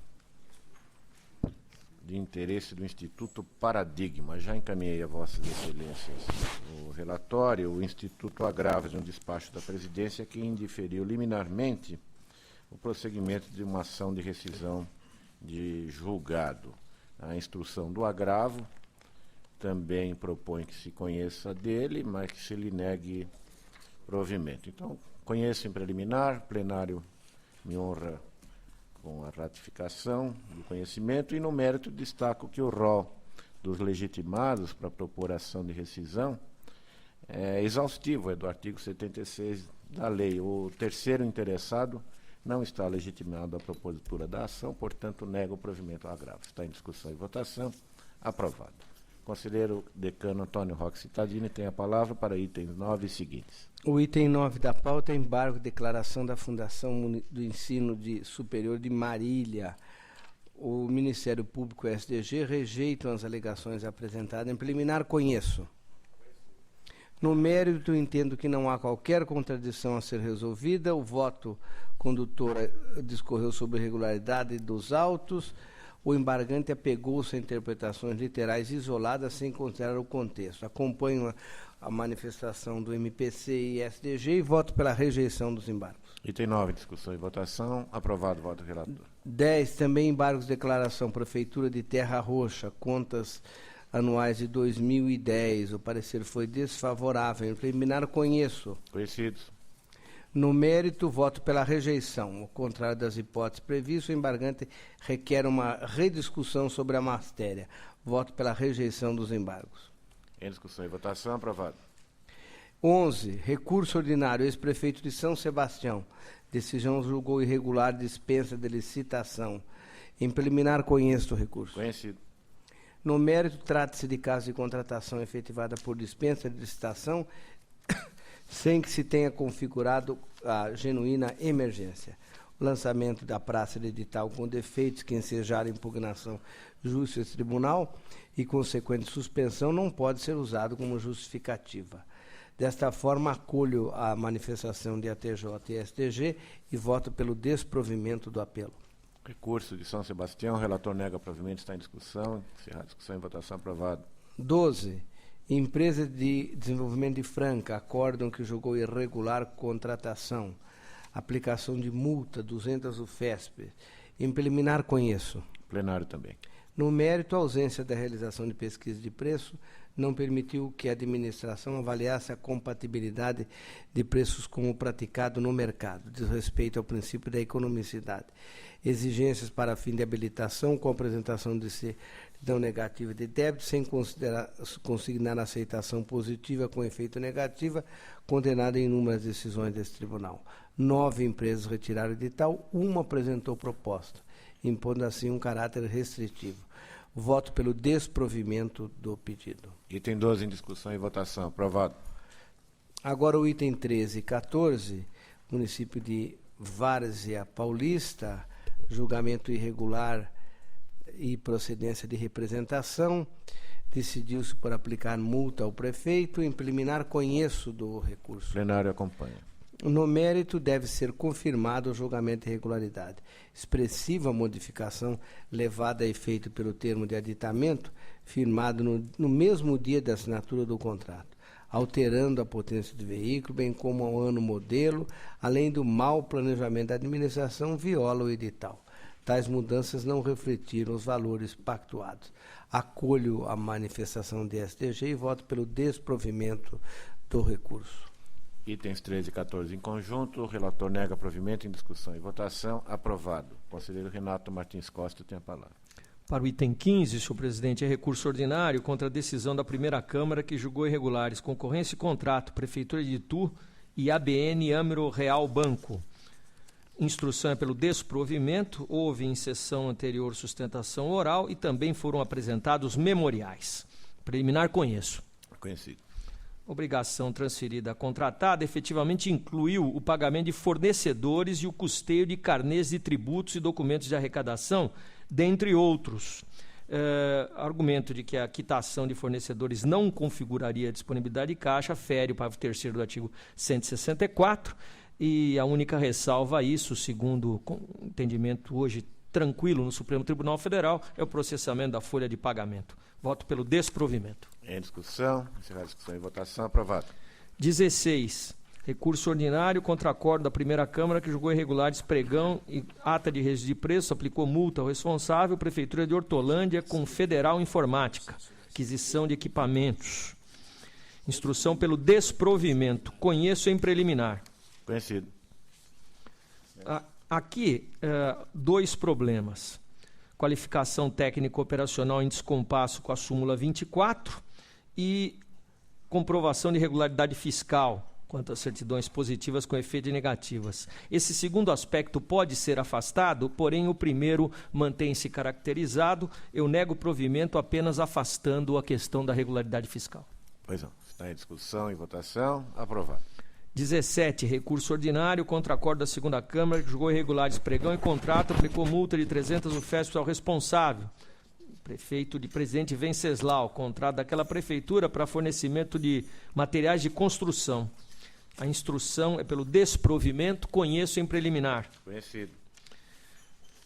de interesse do Instituto Paradigma. Já encaminhei a Vossas Excelências o relatório. O Instituto agrava de um despacho da Presidência que indiferiu liminarmente o prosseguimento de uma ação de rescisão de julgado. A instrução do agravo também propõe que se conheça dele, mas que se lhe negue provimento. Então, conheço em preliminar, o plenário me honra com a ratificação do conhecimento, e no mérito destaco que o rol dos legitimados para propor ação de rescisão é exaustivo, é do artigo 76 da lei. O terceiro interessado não está legitimado à propositura da ação, portanto, nega o provimento ao agravo. Está em discussão e votação. Aprovado. Conselheiro decano Antônio Roque Cittadini tem a palavra para itens 9 e seguintes. O item 9 da pauta é embargo de declaração da Fundação do Ensino Superior de Marília. O Ministério Público e o SDG rejeitam as alegações apresentadas. Em preliminar, conheço. No mérito, entendo que não há qualquer contradição a ser resolvida. O voto condutor discorreu sobre a irregularidade dos autos. O embargante apegou-se a interpretações literais isoladas sem considerar o contexto. Acompanho a manifestação do MPC e SDG e voto pela rejeição dos embargos. Item 9, discussão e votação. Aprovado, voto do relator. 10, também embargos de declaração. Prefeitura de Terra Roxa, contas anuais de 2010. O parecer foi desfavorável. Em preliminar, conheço. Conhecidos. No mérito, voto pela rejeição. Ao contrário das hipóteses previstas, o embargante requer uma rediscussão sobre a matéria. Voto pela rejeição dos embargos. Em discussão e votação, aprovado. 11. Recurso ordinário. Ex-prefeito de São Sebastião. Decisão julgou irregular dispensa de licitação. Em preliminar, conheço o recurso. Conhecido. No mérito, trata-se de caso de contratação efetivada por dispensa de licitação sem que se tenha configurado a genuína emergência. O lançamento da praça de edital com defeitos que ensejaram impugnação justa esse tribunal e consequente suspensão não pode ser usado como justificativa. Desta forma, acolho a manifestação de ATJ e STG e voto pelo desprovimento do apelo. Recurso de São Sebastião, relator nega provimento, está em discussão. Encerrada a discussão e votação, aprovado. 12. Empresa de Desenvolvimento de Franca, acórdão que julgou irregular contratação. Aplicação de multa, 200 UFESP. Em preliminar, conheço. Plenário também. No mérito, a ausência da realização de pesquisa de preço não permitiu que a administração avaliasse a compatibilidade de preços com o praticado no mercado, diz respeito ao princípio da economicidade. Exigências para fim de habilitação com apresentação de certidão negativa de débito, sem consignar a aceitação positiva com efeito negativa, condenada em inúmeras decisões desse tribunal. 9 empresas retiraram edital, uma apresentou proposta, impondo assim um caráter restritivo. Voto pelo desprovimento do pedido. Item 12 em discussão e votação. Aprovado. Agora o item 13 e 14, município de Várzea Paulista, julgamento irregular e procedência de representação. Decidiu-se por aplicar multa ao prefeito. Em preliminar, conheço do recurso. Plenário acompanha. No mérito, deve ser confirmado o julgamento de irregularidade. Expressiva modificação levada a efeito pelo termo de aditamento, firmado no mesmo dia da assinatura do contrato, alterando a potência do veículo, bem como ao ano modelo, além do mau planejamento da administração, viola o edital. Tais mudanças não refletiram os valores pactuados. Acolho a manifestação de STG e voto pelo desprovimento do recurso. Itens 13 e 14 em conjunto. O relator nega provimento em discussão e votação. Aprovado. O conselheiro Renato Martins Costa tem a palavra. Para o item 15, senhor presidente, é recurso ordinário contra a decisão da primeira Câmara que julgou irregulares concorrência e contrato Prefeitura de Itu e ABN AMRO Real Banco. Instrução é pelo desprovimento. Houve em sessão anterior sustentação oral e também foram apresentados memoriais. Preliminar, conheço. Conhecido. Obrigação transferida à contratada efetivamente incluiu o pagamento de fornecedores e o custeio de carnês de tributos e documentos de arrecadação, dentre outros. Argumento de que a quitação de fornecedores não configuraria a disponibilidade de caixa, fere o parágrafo 3º do artigo 164, e a única ressalva a isso, segundo o entendimento hoje tranquilo no Supremo Tribunal Federal é o processamento da folha de pagamento. Voto pelo desprovimento. Em discussão, encerrar a discussão e votação, aprovado. 16. Recurso ordinário contra acordo da primeira Câmara que julgou irregulares pregão e ata de registro de preço, aplicou multa ao responsável, Prefeitura de Hortolândia, com Federal Informática, aquisição de equipamentos. Instrução pelo desprovimento. Conheço em preliminar. Conhecido. Aqui, dois problemas. Qualificação técnico-operacional em descompasso com a súmula 24 e comprovação de regularidade fiscal quanto às certidões positivas com efeito de negativas. Esse segundo aspecto pode ser afastado, porém o primeiro mantém-se caracterizado. Eu nego o provimento apenas afastando a questão da regularidade fiscal. Pois não. Está em discussão e votação, aprovado. 17. Recurso ordinário contra acordo da segunda Câmara que julgou irregulares pregão e contrato, aplicou multa de 300 UFESP ao responsável. Prefeito de Presidente Venceslau, contrato daquela prefeitura para fornecimento de materiais de construção. A instrução é pelo desprovimento, conheço em preliminar. Conhecido.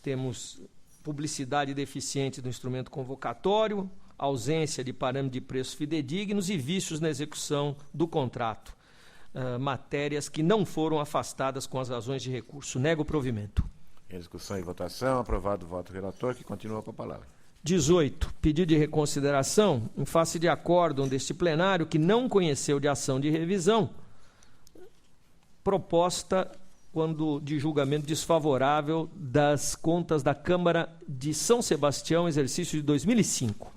Temos publicidade deficiente do instrumento convocatório, ausência de parâmetro de preços fidedignos e vícios na execução do contrato. Matérias que não foram afastadas com as razões de recurso. Nego o provimento. Em discussão e votação, aprovado o voto do relator, que continua com a palavra. 18. Pedido de reconsideração em face de acórdão deste plenário que não conheceu de ação de revisão, proposta quando de julgamento desfavorável das contas da Câmara de São Sebastião, exercício de 2005.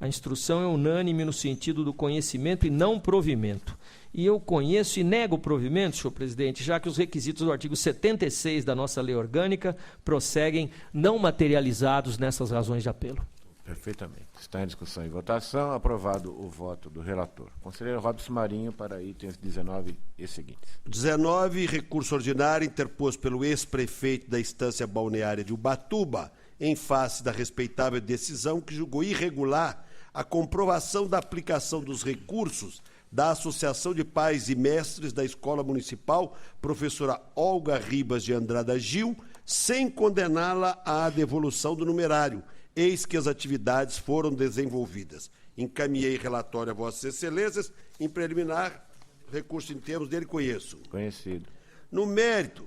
A instrução é unânime no sentido do conhecimento e não provimento. E eu conheço e nego o provimento, senhor presidente, já que os requisitos do artigo 76 da nossa lei orgânica prosseguem não materializados nessas razões de apelo. Perfeitamente. Está em discussão e votação, aprovado o voto do relator. Conselheiro Robson Marinho, para itens 19 e seguintes. 19, recurso ordinário interposto pelo ex-prefeito da Estância Balneária de Ubatuba, em face da respeitável decisão que julgou irregular a comprovação da aplicação dos recursos da Associação de Pais e Mestres da Escola Municipal, professora Olga Ribas de Andrada Gil, sem condená-la à devolução do numerário, eis que as atividades foram desenvolvidas. Encaminhei relatório a Vossas Excelências, em preliminar, recurso em termos dele conheço. Conhecido. No mérito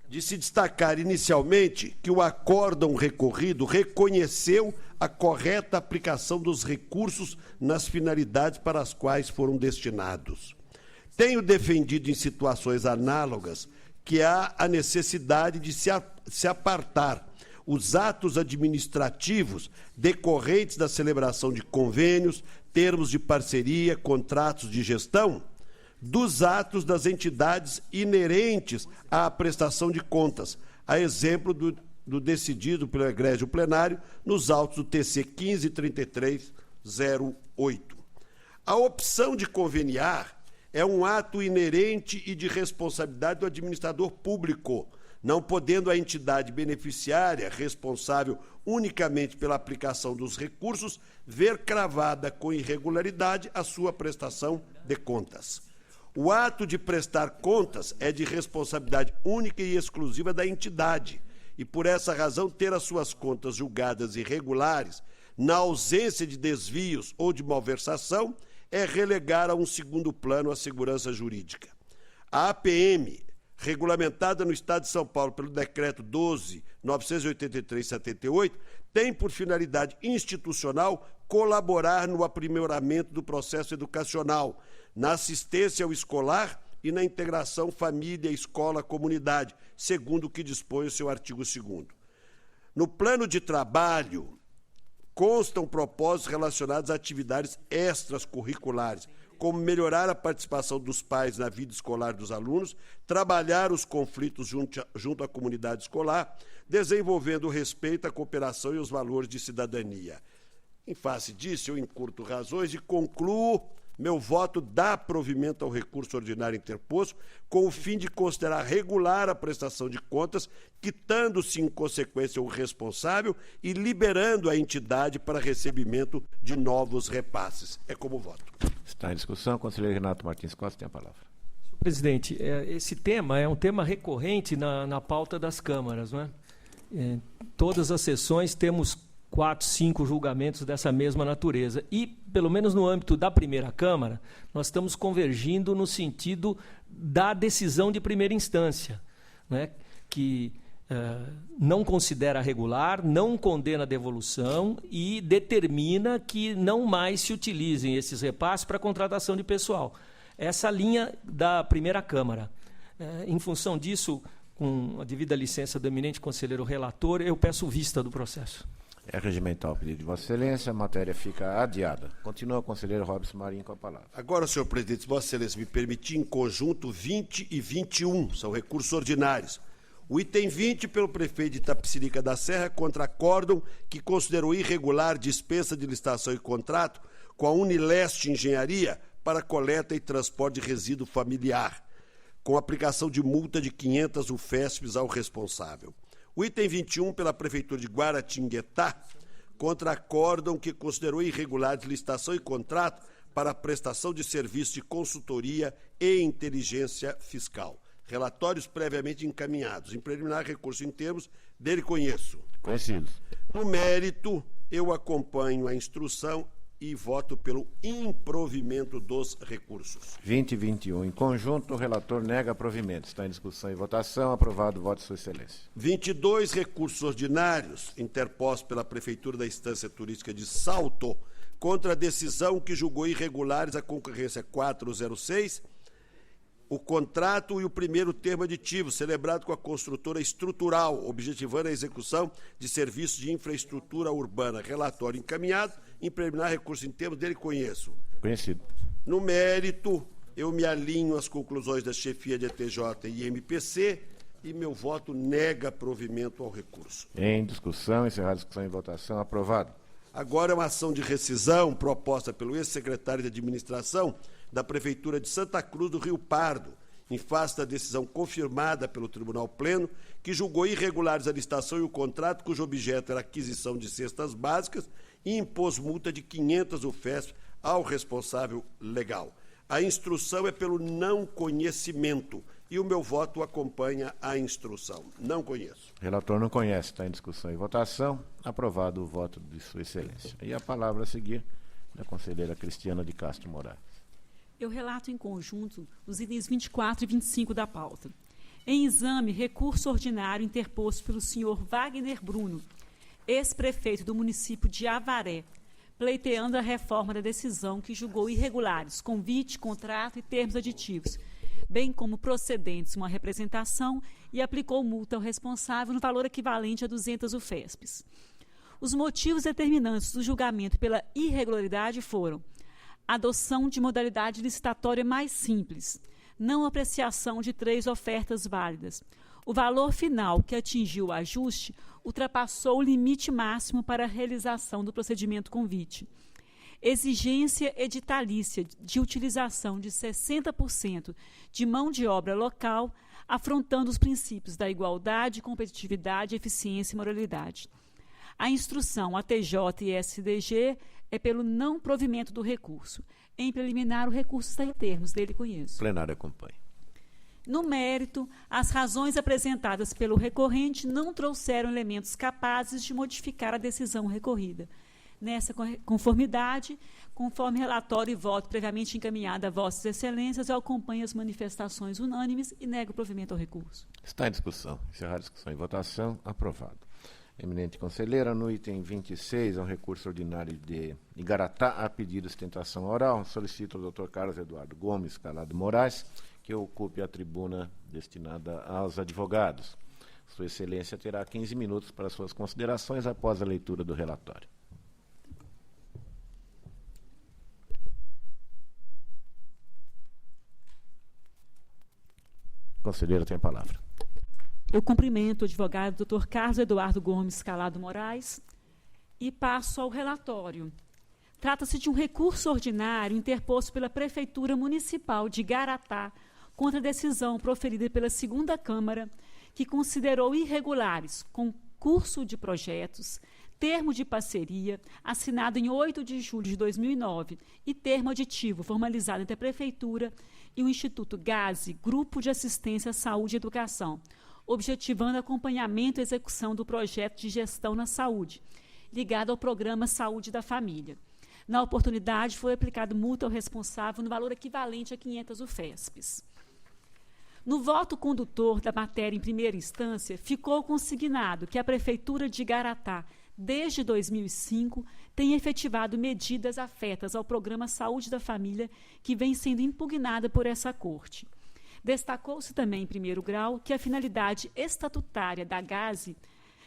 de se destacar inicialmente que o acórdão recorrido reconheceu a correta aplicação dos recursos nas finalidades para as quais foram destinados. Tenho defendido em situações análogas que há a necessidade de se apartar os atos administrativos decorrentes da celebração de convênios, termos de parceria, contratos de gestão, dos atos das entidades inerentes à prestação de contas, a exemplo do decidido pelo egrégio plenário nos autos do TC 15.3308. A opção de conveniar é um ato inerente e de responsabilidade do administrador público, não podendo a entidade beneficiária, responsável unicamente pela aplicação dos recursos, ver cravada com irregularidade a sua prestação de contas. O ato de prestar contas é de responsabilidade única e exclusiva da entidade e, por essa razão, ter as suas contas julgadas irregulares, na ausência de desvios ou de malversação, é relegar a um segundo plano a segurança jurídica. A APM, regulamentada no Estado de São Paulo pelo Decreto 12.983/78, tem por finalidade institucional colaborar no aprimoramento do processo educacional, na assistência ao escolar e na integração família, escola, comunidade, segundo o que dispõe o seu artigo 2º. No plano de trabalho, constam propósitos relacionados a atividades extracurriculares, como melhorar a participação dos pais na vida escolar dos alunos, trabalhar os conflitos junto à comunidade escolar, desenvolvendo o respeito, a cooperação e os valores de cidadania. Em face disso, eu encurto razões e concluo meu voto dá provimento ao recurso ordinário interposto, com o fim de considerar regular a prestação de contas, quitando-se em consequência o responsável e liberando a entidade para recebimento de novos repasses. É como voto. Está em discussão. Conselheiro Renato Martins Costa tem a palavra. Presidente, esse tema é um tema recorrente na pauta das câmaras, não é? todas as sessões temos 4, 5 julgamentos dessa mesma natureza. E, pelo menos no âmbito da primeira Câmara, nós estamos convergindo no sentido da decisão de primeira instância, né, que não considera regular, não condena a devolução e determina que não mais se utilizem esses repasses para contratação de pessoal. Essa linha da primeira Câmara. Em função disso, com a devida licença do eminente conselheiro relator, eu peço vista do processo. É regimental o pedido de Vossa Excelência, a matéria fica adiada. Continua o conselheiro Robson Marinho com a palavra. Agora, senhor presidente, se Vossa Excelência me permitir, em conjunto 20 e 21, são recursos ordinários. O item 20, pelo prefeito de Itapecerica da Serra, contra acórdão que considerou irregular dispensa de licitação e contrato com a Unileste Engenharia para coleta e transporte de resíduo familiar, com aplicação de multa de 500 UFESPs ao responsável. O item 21, pela Prefeitura de Guaratinguetá, contra acórdão que considerou irregular de licitação e contrato para a prestação de serviços de consultoria e inteligência fiscal. Relatórios previamente encaminhados. Em preliminar, recurso em termos dele conheço. Conhecidos. No mérito, eu acompanho a instrução e voto pelo improvimento dos recursos. 20 e 21. Em conjunto, o relator nega provimento. Está em discussão e votação. Aprovado o voto de Sua Excelência. 22 recursos ordinários interpostos pela Prefeitura da Estância Turística de Salto contra a decisão que julgou irregulares a concorrência 406, o contrato e o primeiro termo aditivo, celebrado com a construtora estrutural, objetivando a execução de serviços de infraestrutura urbana. Relatório encaminhado. Em preliminar, recurso em termos dele conheço. Conhecido. No mérito, eu me alinho às conclusões da chefia de ETJ e MPC e meu voto nega provimento ao recurso. Em discussão, encerrada a discussão e votação. Aprovado. Agora é uma ação de rescisão proposta pelo ex-secretário de Administração da Prefeitura de Santa Cruz do Rio Pardo, em face da decisão confirmada pelo Tribunal Pleno, que julgou irregulares a licitação e o contrato, cujo objeto era a aquisição de cestas básicas, e impôs multa de 500 UFESP ao responsável legal. A instrução é pelo não conhecimento e o meu voto acompanha a instrução. Não conheço. O relator não conhece. Está em discussão e votação. Aprovado o voto de Sua Excelência. E a palavra a seguir da conselheira Cristiana de Castro Moraes. Eu relato em conjunto os itens 24 e 25 da pauta. Em exame, recurso ordinário interposto pelo senhor Wagner Bruno, ex-prefeito do município de Avaré, pleiteando a reforma da decisão que julgou irregulares, convite, contrato e termos aditivos, bem como procedentes uma representação e aplicou multa ao responsável no valor equivalente a 200 UFESPs. Os motivos determinantes do julgamento pela irregularidade foram adoção de modalidade licitatória mais simples, não apreciação de 3 ofertas válidas. O valor final que atingiu o ajuste ultrapassou o limite máximo para a realização do procedimento convite. Exigência editalícia de utilização de 60% de mão de obra local, afrontando os princípios da igualdade, competitividade, eficiência e moralidade. A instrução ATJ e SDG é pelo não provimento do recurso. Em preliminar, o recurso está em termos dele conheço. O plenário acompanha. No mérito, as razões apresentadas pelo recorrente não trouxeram elementos capazes de modificar a decisão recorrida. Nessa conformidade, conforme relatório e voto previamente encaminhado a Vossas Excelências, eu acompanho as manifestações unânimes e nego o provimento ao recurso. Está em discussão. Encerrada a discussão e votação. Aprovado. Eminente conselheira, no item 26, é um recurso ordinário de Igaratá a pedido de sustentação oral. Solicito ao Dr. Carlos Eduardo Gomes Calado Moraes que ocupe a tribuna destinada aos advogados. Sua Excelência terá 15 minutos para suas considerações após a leitura do relatório. Conselheira tem a palavra. Eu cumprimento o advogado Dr. Carlos Eduardo Gomes Calado Moraes e passo ao relatório. Trata-se de um recurso ordinário interposto pela Prefeitura Municipal de Igaratá contra a decisão proferida pela Segunda Câmara, que considerou irregulares concurso de projetos, termo de parceria assinado em 8 de julho de 2009 e termo aditivo formalizado entre a Prefeitura e o Instituto GASE, Grupo de Assistência à Saúde e Educação, objetivando acompanhamento e execução do projeto de gestão na saúde, ligado ao programa Saúde da Família. Na oportunidade, foi aplicado multa ao responsável no valor equivalente a 500 UFESPs. No voto condutor da matéria em primeira instância, ficou consignado que a Prefeitura de Igaratá, desde 2005, tem efetivado medidas afetas ao programa Saúde da Família, que vem sendo impugnada por essa Corte. Destacou-se também, em primeiro grau, que a finalidade estatutária da GASE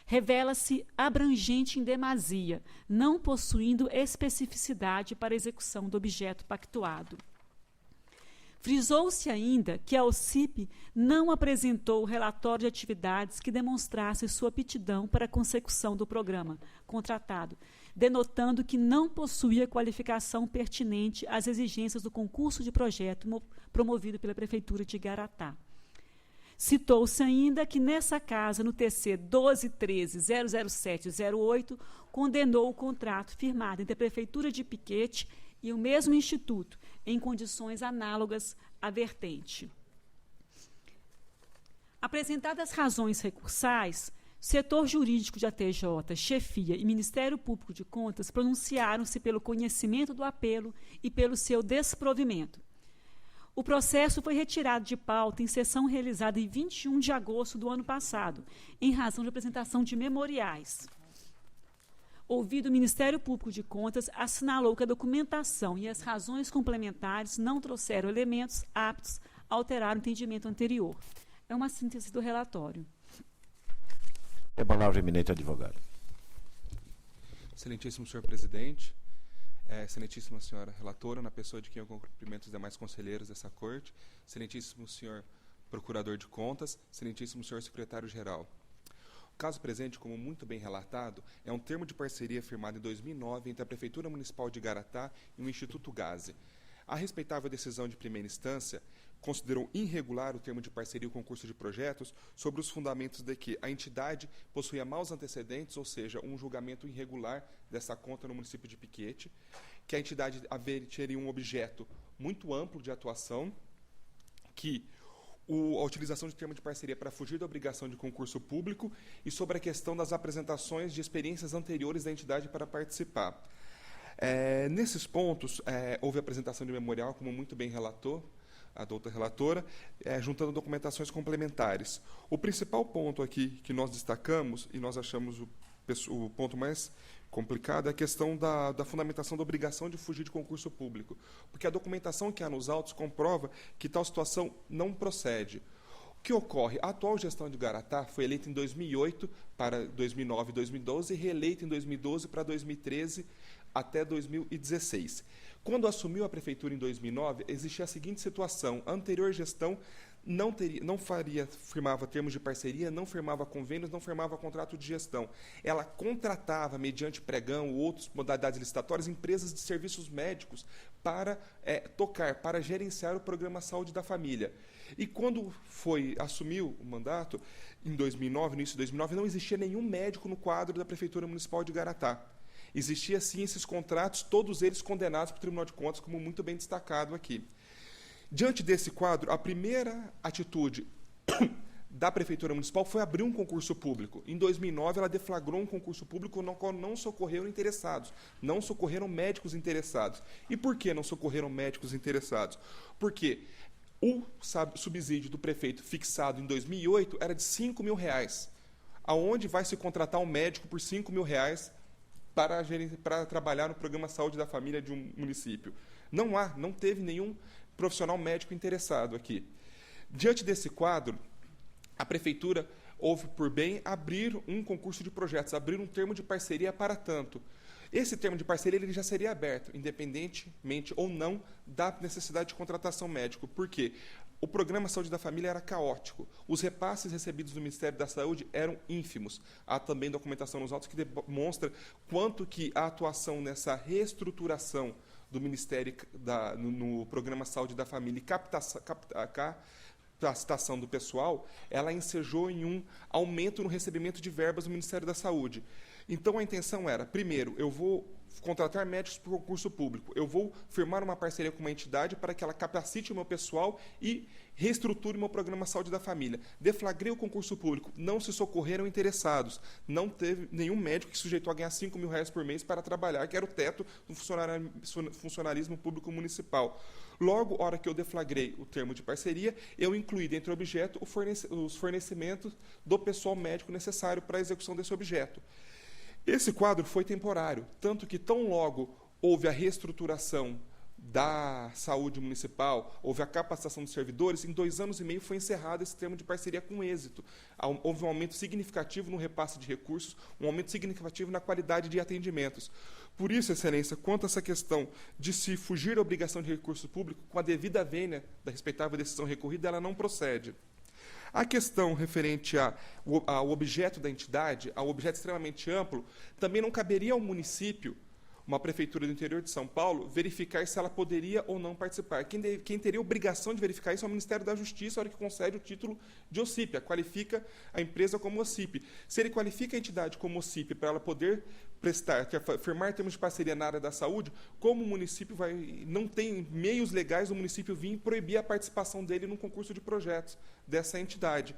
revela-se abrangente em demasia, não possuindo especificidade para execução do objeto pactuado. Frisou-se ainda que a OCIP não apresentou relatório de atividades que demonstrasse sua aptidão para a consecução do programa contratado, denotando que não possuía qualificação pertinente às exigências do concurso de projeto promovido pela Prefeitura de Igaratá. Citou-se ainda que nessa casa, no TC 1213-00708, condenou o contrato firmado entre a Prefeitura de Piquete e o mesmo Instituto, em condições análogas à vertente. Apresentadas razões recursais, setor jurídico de ATJ, chefia e Ministério Público de Contas pronunciaram-se pelo conhecimento do apelo e pelo seu desprovimento. O processo foi retirado de pauta em sessão realizada em 21 de agosto do ano passado, em razão de apresentação de memoriais. Ouvido o Ministério Público de Contas, assinalou que a documentação e as razões complementares não trouxeram elementos aptos a alterar o entendimento anterior. É uma síntese do relatório. É a palavra, eminente advogado. Excelentíssimo senhor presidente, excelentíssima senhora relatora, na pessoa de quem eu cumprimento os demais conselheiros dessa corte, excelentíssimo senhor procurador de contas, excelentíssimo senhor secretário-geral. O caso presente, como muito bem relatado, é um termo de parceria firmado em 2009 entre a Prefeitura Municipal de Igaratá e o Instituto GASE. A respeitável decisão de primeira instância considerou irregular o termo de parceria e o concurso de projetos sobre os fundamentos de que a entidade possuía maus antecedentes, ou seja, um julgamento irregular dessa conta no município de Piquete, que a entidade teria um objeto muito amplo de atuação, que a utilização de termo de parceria para fugir da obrigação de concurso público e sobre a questão das apresentações de experiências anteriores da entidade para participar. Nesses pontos, houve apresentação de memorial, como muito bem relatou a doutora relatora, juntando documentações complementares. O principal ponto aqui que nós destacamos, e nós achamos o ponto mais complicado, é a questão da fundamentação da obrigação de fugir de concurso público, porque a documentação que há nos autos comprova que tal situação não procede. O que ocorre? A atual gestão de Igaratá foi eleita em 2008 para 2009 e 2012 e reeleita em 2012 para 2013 até 2016. Quando assumiu a prefeitura em 2009, existia a seguinte situação: a anterior gestão firmava termos de parceria, não firmava convênios, não firmava contrato de gestão. Ela contratava, mediante pregão ou outras modalidades licitatórias, empresas de serviços médicos para para gerenciar o programa Saúde da Família. E quando assumiu o mandato, em 2009, no início de 2009, não existia nenhum médico no quadro da Prefeitura Municipal de Igaratá. Existiam, sim, esses contratos, todos eles condenados pelo Tribunal de Contas, como muito bem destacado aqui. Diante desse quadro, a primeira atitude da Prefeitura Municipal foi abrir um concurso público. Em 2009, ela deflagrou um concurso público no qual não socorreram interessados, não socorreram médicos interessados. E por que não socorreram médicos interessados? Porque o subsídio do prefeito fixado em 2008 era de R$5.000. Aonde vai se contratar um médico por R$5.000 para trabalhar no programa Saúde da Família de um município? Não teve nenhum profissional médico interessado aqui. Diante desse quadro, a prefeitura houve por bem abrir um concurso de projetos, abrir um termo de parceria para tanto. Esse termo de parceria ele já seria aberto, independentemente ou não da necessidade de contratação médica. Por quê? O programa Saúde da Família era caótico. Os repasses recebidos do Ministério da Saúde eram ínfimos. Há também documentação nos autos que demonstra quanto que a atuação nessa reestruturação do Ministério no programa Saúde da Família e capacitação do pessoal, ela ensejou em um aumento no recebimento de verbas do Ministério da Saúde. Então, a intenção era, primeiro, eu vou contratar médicos por concurso público. Eu vou firmar uma parceria com uma entidade para que ela capacite o meu pessoal e reestruture o meu programa Saúde da Família. Deflagrei o concurso público, não se socorreram interessados, não teve nenhum médico que sujeitou a ganhar R$5.000 por mês para trabalhar, que era o teto do funcionarismo público municipal. Logo, hora que eu deflagrei o termo de parceria, eu incluí dentro do objeto os fornecimentos do pessoal médico necessário para a execução desse objeto. Esse quadro foi temporário, tanto que tão logo houve a reestruturação da saúde municipal, houve a capacitação dos servidores, em 2 anos e meio foi encerrado esse termo de parceria com êxito. Houve um aumento significativo no repasse de recursos, um aumento significativo na qualidade de atendimentos. Por isso, Excelência, quanto a essa questão de se fugir da obrigação de recurso público, com a devida vênia da respeitável decisão recorrida, ela não procede. A questão referente ao objeto da entidade, ao objeto extremamente amplo, também não caberia ao município, uma prefeitura do interior de São Paulo, verificar se ela poderia ou não participar. Quem teria obrigação de verificar isso é o Ministério da Justiça, a hora que concede o título de OCIP, qualifica a empresa como OCIP. Se ele qualifica a entidade como OCIP para ela poder firmar termos de parceria na área da saúde, como o município não tem meios legais do município vir proibir a participação dele num concurso de projetos dessa entidade.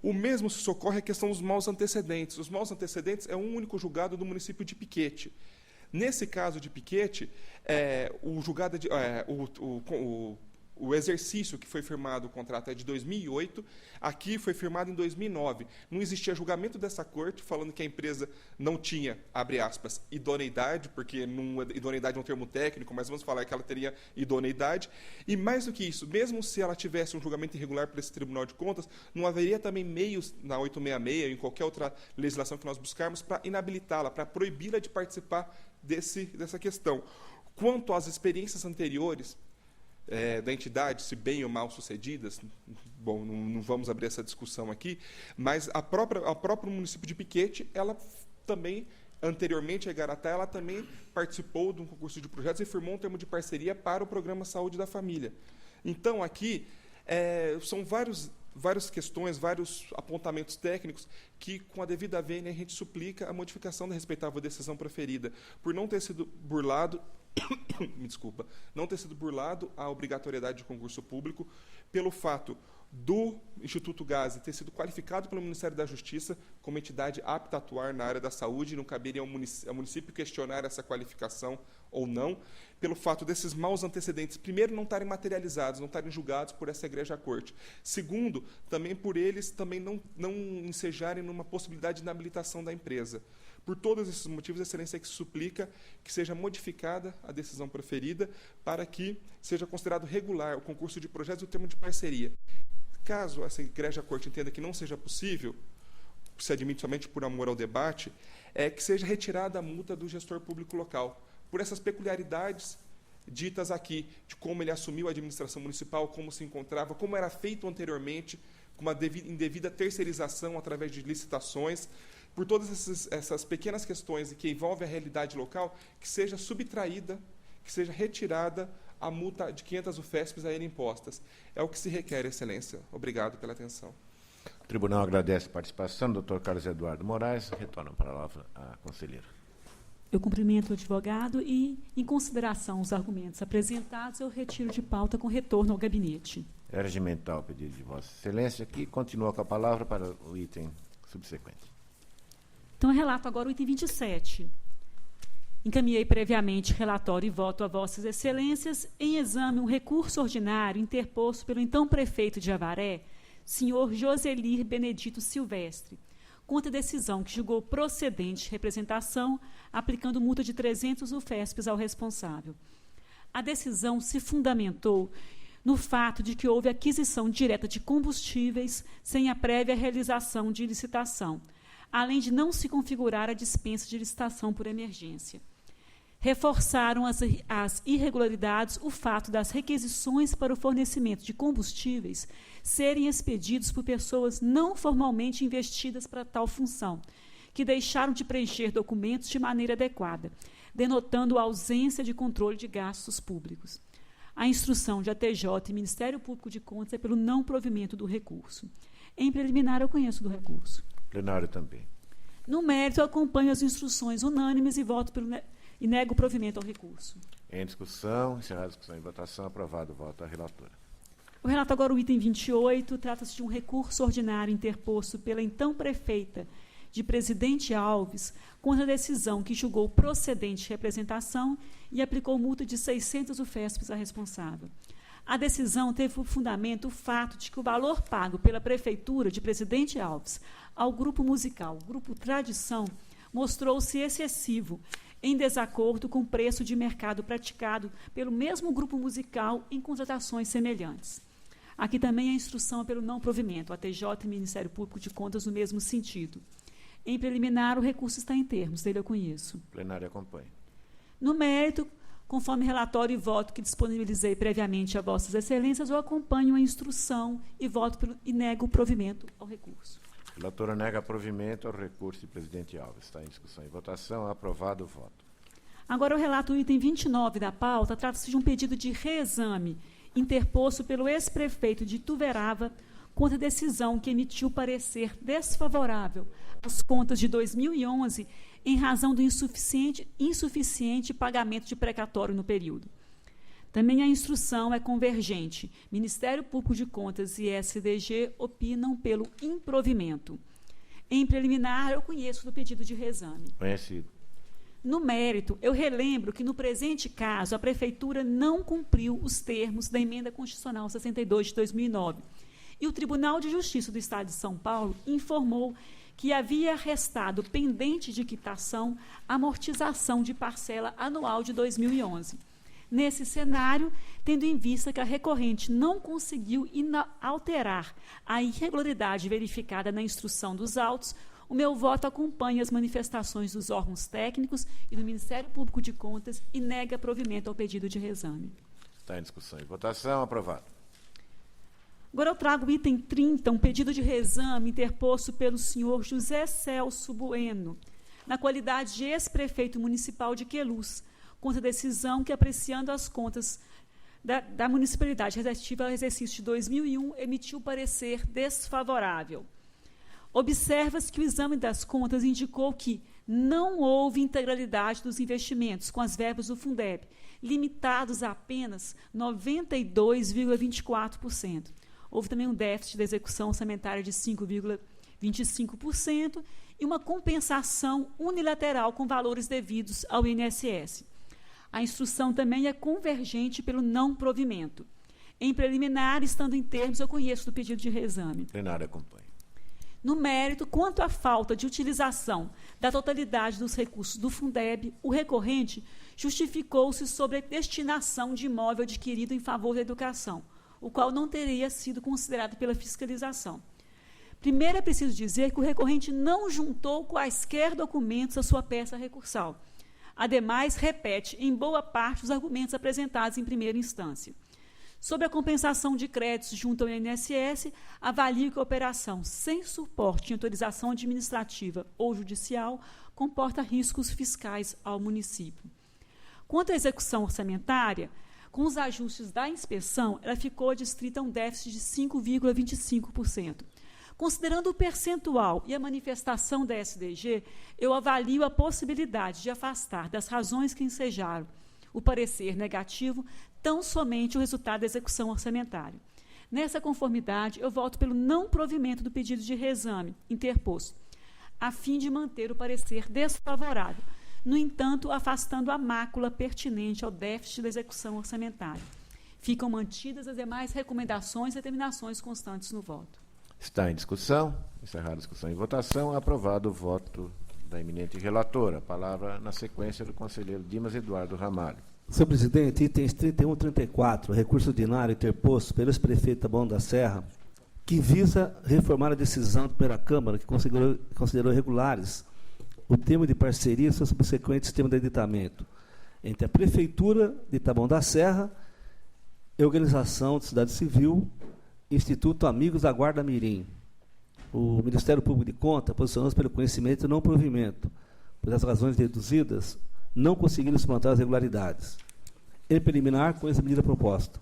O mesmo se socorre a questão dos maus antecedentes. Os maus antecedentes é um único julgado do município de Piquete. Nesse caso de Piquete, o exercício que foi firmado, o contrato é de 2008, aqui foi firmado em 2009. Não existia julgamento dessa corte falando que a empresa não tinha, abre aspas, idoneidade, porque idoneidade é um termo técnico, mas vamos falar que ela teria idoneidade. E mais do que isso, mesmo se ela tivesse um julgamento irregular para esse Tribunal de Contas, não haveria também meios na 866 ou em qualquer outra legislação que nós buscarmos para inabilitá-la, para proibi-la de participar dessa questão. Quanto às experiências anteriores da entidade, se bem ou mal sucedidas, bom, não vamos abrir essa discussão aqui, mas a própria município de Piquete, ela também, anteriormente a Igaratá, ela também participou de um concurso de projetos e firmou um termo de parceria para o programa Saúde da Família. Então, aqui, são várias questões, vários apontamentos técnicos que, com a devida vênia, a gente suplica a modificação da respeitável decisão proferida, por não ter sido burlado, me desculpa, não ter sido burlado a obrigatoriedade de concurso público, pelo fato do Instituto Gazi ter sido qualificado pelo Ministério da Justiça como entidade apta a atuar na área da saúde, não caberia ao município questionar essa qualificação ou não, pelo fato desses maus antecedentes, primeiro, não estarem materializados, não estarem julgados por essa egrégia corte. Segundo, também por eles também não ensejarem numa possibilidade de inabilitação da empresa. Por todos esses motivos, a Excelência é que suplica que seja modificada a decisão proferida para que seja considerado regular o concurso de projetos e o termo de parceria. Caso essa egrégia corte entenda que não seja possível, se admite somente por amor ao debate, que seja retirada a multa do gestor público local, por essas peculiaridades ditas aqui, de como ele assumiu a administração municipal, como se encontrava, como era feito anteriormente, com uma indevida terceirização através de licitações, por todas essas pequenas questões que envolvem a realidade local, que seja subtraída, que seja retirada a multa de 500 UFESPs a ele impostas. É o que se requer, Excelência. Obrigado pela atenção. O Tribunal agradece a participação do Dr. Carlos Eduardo Moraes. Retorna para a palavra a conselheira. Eu cumprimento o advogado e, em consideração aos argumentos apresentados, eu retiro de pauta com retorno ao gabinete. É regimental o pedido de Vossa Excelência, que continua com a palavra para o item subsequente. Então, eu relato agora o item 27. Encaminhei previamente relatório e voto a Vossas Excelências em exame um recurso ordinário interposto pelo então prefeito de Avaré, senhor Joselir Benedito Silvestre, contra a decisão que julgou procedente representação, aplicando multa de 300 UFESPs ao responsável. A decisão se fundamentou no fato de que houve aquisição direta de combustíveis sem a prévia realização de licitação, além de não se configurar a dispensa de licitação por emergência. Reforçaram as irregularidades o fato das requisições para o fornecimento de combustíveis serem expedidos por pessoas não formalmente investidas para tal função, que deixaram de preencher documentos de maneira adequada, denotando a ausência de controle de gastos públicos. A instrução de ATJ e Ministério Público de Contas é pelo não provimento do recurso. Em preliminar, eu conheço do recurso. Plenário também. No mérito, eu acompanho as instruções unânimes e voto e nego o provimento ao recurso. Em discussão, encerrada a discussão e votação, aprovado o voto da relatora. Eu relato agora o item 28, trata-se de um recurso ordinário interposto pela então prefeita de Presidente Alves contra a decisão que julgou procedente representação e aplicou multa de 600 UFESPs à responsável. A decisão teve por fundamento o fato de que o valor pago pela Prefeitura de Presidente Alves ao grupo musical, Grupo Tradição, mostrou-se excessivo, em desacordo com o preço de mercado praticado pelo mesmo grupo musical em contratações semelhantes. Aqui também a instrução pelo não provimento, a TJ e Ministério Público de Contas no mesmo sentido. Em preliminar, o recurso está em termos, dele eu conheço. O plenário acompanha. No mérito, conforme relatório e voto que disponibilizei previamente a Vossas Excelências, eu acompanho a instrução e voto e nego o provimento ao recurso. A relatora nega provimento ao recurso de Presidente Alves. Está em discussão e votação. Aprovado o voto. Agora eu relato o item 29 da pauta. Trata-se de um pedido de reexame interposto pelo ex-prefeito de Ituverava contra a decisão que emitiu parecer desfavorável às contas de 2011 em razão do insuficiente pagamento de precatório no período. Também a instrução é convergente. Ministério Público de Contas e SDG opinam pelo improvimento. Em preliminar, eu conheço do pedido de reexame. Conhecido. No mérito, eu relembro que, no presente caso, a Prefeitura não cumpriu os termos da Emenda Constitucional 62 de 2009. E o Tribunal de Justiça do Estado de São Paulo informou que havia restado pendente de quitação a amortização de parcela anual de 2011. Nesse cenário, tendo em vista que a recorrente não conseguiu alterar a irregularidade verificada na instrução dos autos, o meu voto acompanha as manifestações dos órgãos técnicos e do Ministério Público de Contas e nega provimento ao pedido de reexame. Está em discussão e votação. Aprovado. Agora eu trago o item 30, um pedido de reexame interposto pelo senhor José Celso Bueno, na qualidade de ex-prefeito municipal de Queluz, contra a decisão que, apreciando as contas da municipalidade relativa ao exercício de 2001, emitiu parecer desfavorável. Observa-se que o exame das contas indicou que não houve integralidade dos investimentos com as verbas do Fundeb, limitados a apenas 92,24%. Houve também um déficit da execução orçamentária de 5,25% e uma compensação unilateral com valores devidos ao INSS. A instrução também é convergente pelo não provimento. Em preliminar, estando em termos, eu conheço do pedido de reexame. O plenário acompanha. No mérito, quanto à falta de utilização da totalidade dos recursos do Fundeb, o recorrente justificou-se sobre a destinação de imóvel adquirido em favor da educação, o qual não teria sido considerado pela fiscalização. Primeiro, é preciso dizer que o recorrente não juntou quaisquer documentos à sua peça recursal. Ademais, repete em boa parte os argumentos apresentados em primeira instância. Sobre a compensação de créditos junto ao INSS, avalio que a operação sem suporte em autorização administrativa ou judicial comporta riscos fiscais ao município. Quanto à execução orçamentária, com os ajustes da inspeção, ela ficou adstrita a um déficit de 5,25%. Considerando o percentual e a manifestação da SDG, eu avalio a possibilidade de afastar das razões que ensejaram o parecer negativo tão somente o resultado da execução orçamentária. Nessa conformidade, eu voto pelo não provimento do pedido de reexame interposto, a fim de manter o parecer desfavorável, no entanto, afastando a mácula pertinente ao déficit da execução orçamentária. Ficam mantidas as demais recomendações e determinações constantes no voto. Está em discussão. Encerrada a discussão e votação. Aprovado o voto da eminente relatora. Palavra na sequência do conselheiro Dimas Eduardo Ramalho. Senhor presidente, itens 31 e 34, recurso ordinário interposto pelo ex-prefeito Taboão da Serra, que visa reformar a decisão da primeira Câmara, que considerou irregulares o termo de parceria e seu subsequente sistema de editamento entre a Prefeitura de Taboão da Serra e a Organização de Sociedade Civil, Instituto Amigos da Guarda Mirim. O Ministério Público de Contas posicionou-se pelo conhecimento e não provimento, por as razões deduzidas, não conseguiram suplantar as irregularidades. Em preliminar, com essa medida proposta.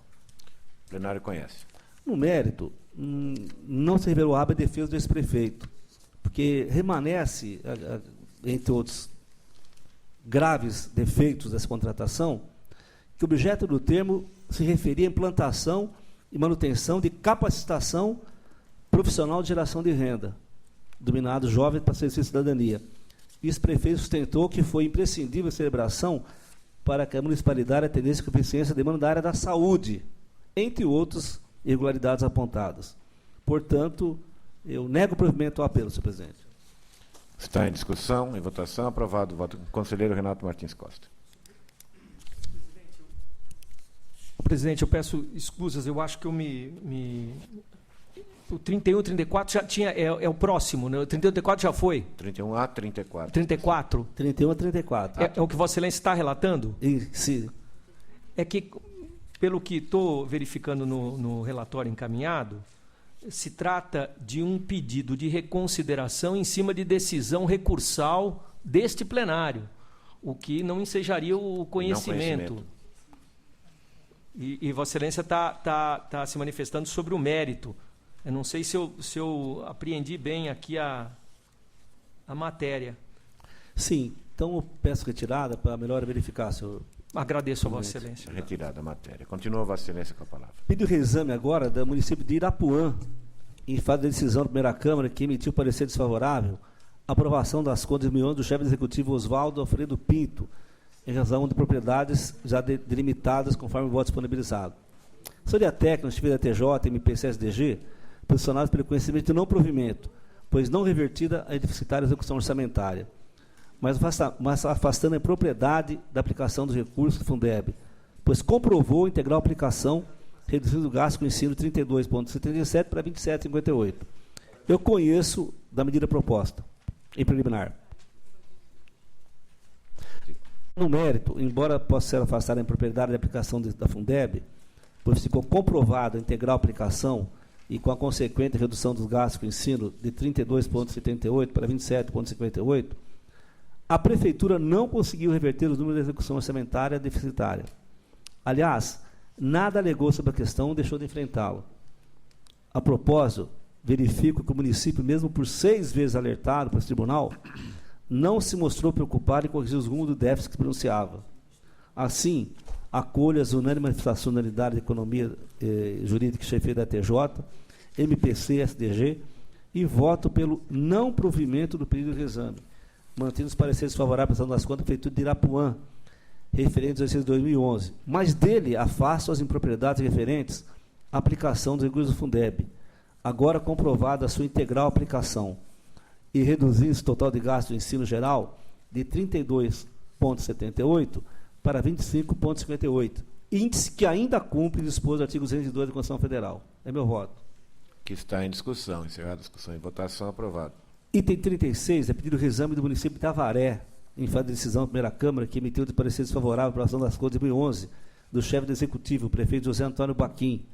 O plenário conhece. No mérito, não se revelou hábil a defesa do ex-prefeito, porque remanesce, entre outros graves defeitos dessa contratação, que o objeto do termo se referia à implantação e manutenção de capacitação profissional de geração de renda, denominado Jovem para Serviço de Cidadania. O vice-prefeito sustentou que foi imprescindível a celebração para que a municipalidade atendesse com eficiência a demanda da área da saúde, entre outras irregularidades apontadas. Portanto, eu nego o provimento ao apelo, senhor presidente. Está em discussão, em votação, aprovado o voto do conselheiro Renato Martins Costa. Presidente, eu peço escusas, eu acho que eu o 31 e 34 já tinha, é o próximo, né? O 31 e 34 já foi? 31 a 34. 34? 31 a 34. É o que Vossa Excelência está relatando? Sim. É que, pelo que estou verificando no relatório encaminhado, se trata de um pedido de reconsideração em cima de decisão recursal deste plenário, o que não ensejaria o conhecimento. E Vossa Excelência está se manifestando sobre o mérito. Eu não sei se eu apreendi bem aqui a matéria. Sim, então eu peço retirada para melhor verificar, senhor. Agradeço a Vossa Excelência. Retirada a matéria. Continua Vossa Excelência com a palavra. Pedido de reexame agora do município de Irapuã, em fase de decisão da primeira Câmara, que emitiu parecer desfavorável à aprovação das contas de 2011 do chefe executivo Oswaldo Alfredo Pinto, em razão de propriedades já delimitadas conforme o voto disponibilizado. Sobre a técnica, no da TJ, MPC, SDG, posicionados pelo conhecimento de não provimento, pois não revertida a deficitária execução orçamentária, mas afastando a impropriedade da aplicação dos recursos do Fundeb, pois comprovou integral aplicação, reduzindo o gasto com o ensino de 32,77 para 27,58. Eu conheço da medida proposta, em preliminar. No mérito, embora possa ser afastada a impropriedade da aplicação da Fundeb, pois ficou comprovada a integral aplicação e com a consequente redução dos gastos com o ensino de 32,78 para 27,58, a Prefeitura não conseguiu reverter os números da execução orçamentária deficitária. Aliás, nada alegou sobre a questão, deixou de enfrentá-la. A propósito, verifico que o município, mesmo por 6 vezes alertado para esse tribunal, não se mostrou preocupado em corrigir os rumos do déficit que se pronunciava. Assim, acolho as unânimes manifestações da Unidade de Economia Jurídica e Chefia da TJ, MPC, SDG, e voto pelo não provimento do pedido de reexame, mantendo os pareceres favoráveis das contas da Prefeitura de Irapuã, referentes ao exercício de 2011, mas dele afastam as impropriedades referentes à aplicação dos recursos do Fundeb, agora comprovada a sua integral aplicação, e reduzindo esse total de gasto do ensino geral de 32,78 para 25,58, índice que ainda cumpre dispor do artigo 202 da Constituição Federal. É meu voto. Que está em discussão. Encerrada a discussão e votação, aprovado. Item 36 é pedido o reexame do município de Avaré, em fase de decisão da primeira Câmara, que emitiu de parecer desfavorável à aprovação das contas de 2011 do chefe do Executivo, o prefeito José Antônio Baquim,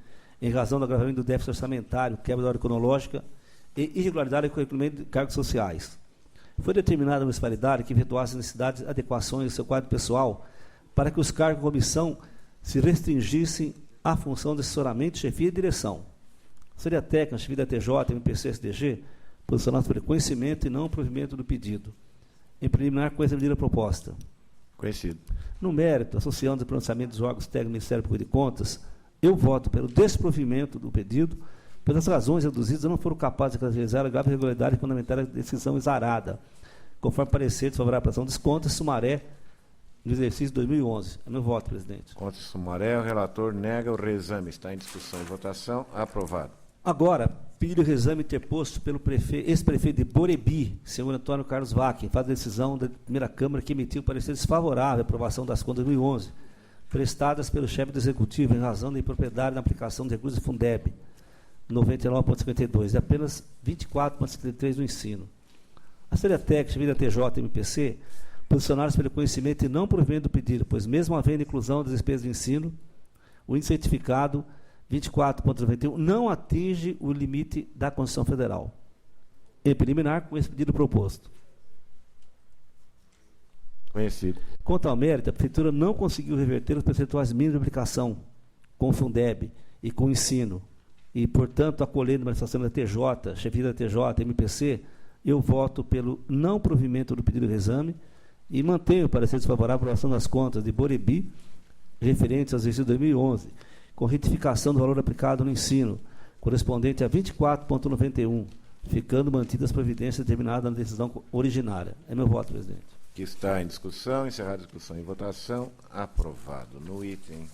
em razão do agravamento do déficit orçamentário, quebra da ordem cronológica e irregularidade no recolhimento de cargos sociais. Foi determinada a municipalidade que efetuasse necessidades de adequações do seu quadro pessoal para que os cargos de comissão se restringissem à função de assessoramento, chefia e direção. Seria técnica, chefia da TJ, MPC, SDG, posicionados pelo conhecimento e não provimento do pedido. Em preliminar, com essa medida proposta. Conhecido. No mérito, associando o pronunciamento dos órgãos técnicos do Ministério Público de Contas, eu voto pelo desprovimento do pedido, pelas razões reduzidas, não foram capazes de caracterizar a grave irregularidade fundamental da decisão exarada, conforme parecer desfavorável à aplicação dos contas Sumaré no exercício de 2011. É meu voto, presidente. Contas Sumaré, o relator nega o reexame. Está em discussão e votação. Aprovado. Agora, pedido de reexame interposto pelo ex-prefeito de Borebi, senhor Antônio Carlos Vaque, faz a decisão da primeira Câmara que emitiu parecer desfavorável à aprovação das contas de 2011, prestadas pelo chefe do Executivo em razão da impropriedade na aplicação de recursos do Fundeb, 99,52, e apenas 24,53 no ensino. A Série Técnica, vida TJ e MPC, posicionaram-se pelo conhecimento e não provimento do pedido, pois mesmo havendo inclusão das despesas de ensino, o índice certificado 24,91 não atinge o limite da Constituição Federal. Em preliminar, com esse pedido proposto. Conhecido. Quanto ao mérito, a Prefeitura não conseguiu reverter os percentuais mínimos de aplicação com o Fundeb e com o ensino, e, portanto, acolhendo a manifestação da TJ, chefia da TJ, MPC, eu voto pelo não provimento do pedido de reexame E mantém o parecer desfavorável à aprovação das contas de Borebi, referentes ao exercício 2011, com retificação do valor aplicado no ensino, correspondente a 24,91, ficando mantidas as providências determinadas na decisão originária. É meu voto, presidente. Que está em discussão, encerrada a discussão e votação, aprovado. No item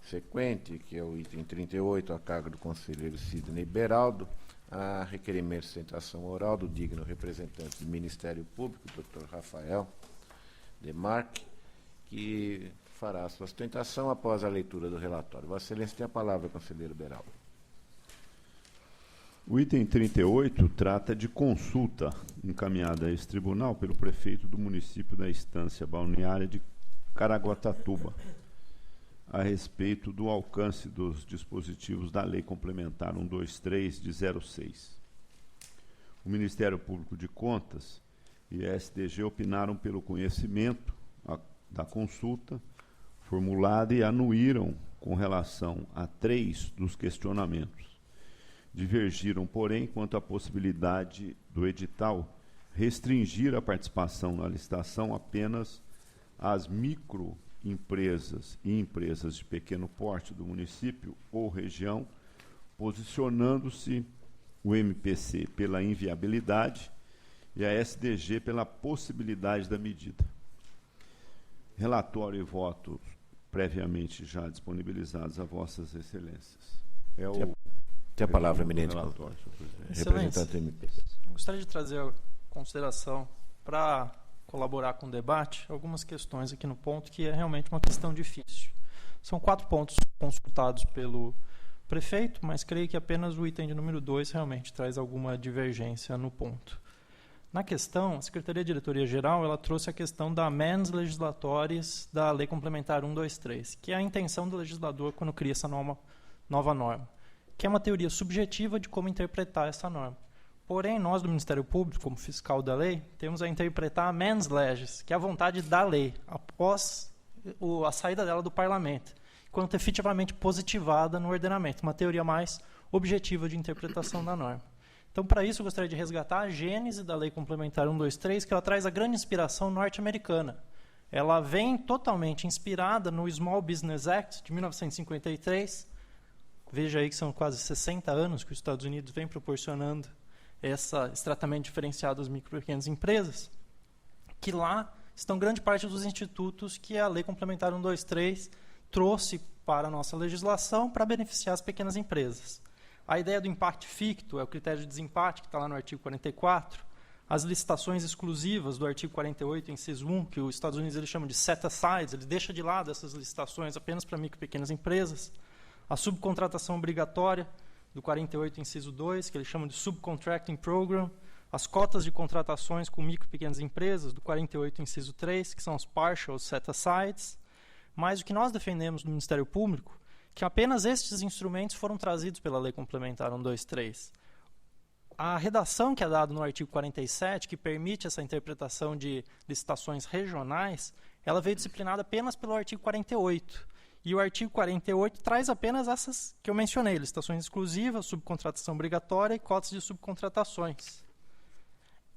sequente, que é o item 38, a cargo do conselheiro Sidney Beraldo, a requerimento de sustentação oral do digno representante do Ministério Público, Dr. Rafael Demarque, que fará a sua sustentação após a leitura do relatório. Vossa Excelência tem a palavra, conselheiro Beraldo. O item 38 trata de consulta encaminhada a esse tribunal pelo prefeito do município da Estância Balneária de Caraguatatuba, a respeito do alcance dos dispositivos da Lei Complementar 123 de 06. O Ministério Público de Contas e a SDG opinaram pelo conhecimento da consulta formulada e anuíram com relação a 3 dos questionamentos. Divergiram, porém, quanto à possibilidade do edital restringir a participação na licitação apenas às microempresas e empresas de pequeno porte do município ou região, posicionando-se o MPC pela inviabilidade e a SDG pela possibilidade da medida. Relatório e votos previamente já disponibilizados a vossas excelências. Tem a palavra, eminente representante do MPC. Gostaria de trazer a consideração para colaborar com o debate algumas questões aqui no ponto que é realmente uma questão difícil. São 4 pontos consultados pelo prefeito, mas creio que apenas o item de número 2 realmente traz alguma divergência no ponto. Na questão, a Secretaria de Diretoria Geral ela trouxe a questão da amendments legislatórias da Lei Complementar 123, que é a intenção do legislador quando cria essa nova norma, que é uma teoria subjetiva de como interpretar essa norma. Porém, nós do Ministério Público, como fiscal da lei, temos a interpretar a mens legis, que é a vontade da lei, após a saída dela do parlamento, quanto efetivamente positivada no ordenamento, uma teoria mais objetiva de interpretação da norma. Então, para isso, eu gostaria de resgatar a gênese da Lei Complementar 123, que ela traz a grande inspiração norte-americana. Ela vem totalmente inspirada no Small Business Act, de 1953. Veja aí que são quase 60 anos que os Estados Unidos vem proporcionando esse tratamento diferenciado às micro e pequenas empresas, que lá estão grande parte dos institutos que a Lei Complementar 123 trouxe para a nossa legislação para beneficiar as pequenas empresas. A ideia do impact ficto é o critério de desempate, que está lá no artigo 44, as licitações exclusivas do artigo 48, inciso 1, que os Estados Unidos eles chamam de set-asides, ele deixa de lado essas licitações apenas para micro e pequenas empresas, a subcontratação obrigatória, do 48, inciso 2, que eles chamam de Subcontracting Program, as cotas de contratações com micro e pequenas empresas, do 48, inciso 3, que são os Partial Set-asides, mas o que nós defendemos no Ministério Público, que apenas estes instrumentos foram trazidos pela Lei Complementar 123. A redação que é dada no artigo 47, que permite essa interpretação de licitações regionais, ela veio disciplinada apenas pelo artigo 48. E o artigo 48 traz apenas essas que eu mencionei, licitações exclusivas, subcontratação obrigatória e cotas de subcontratações.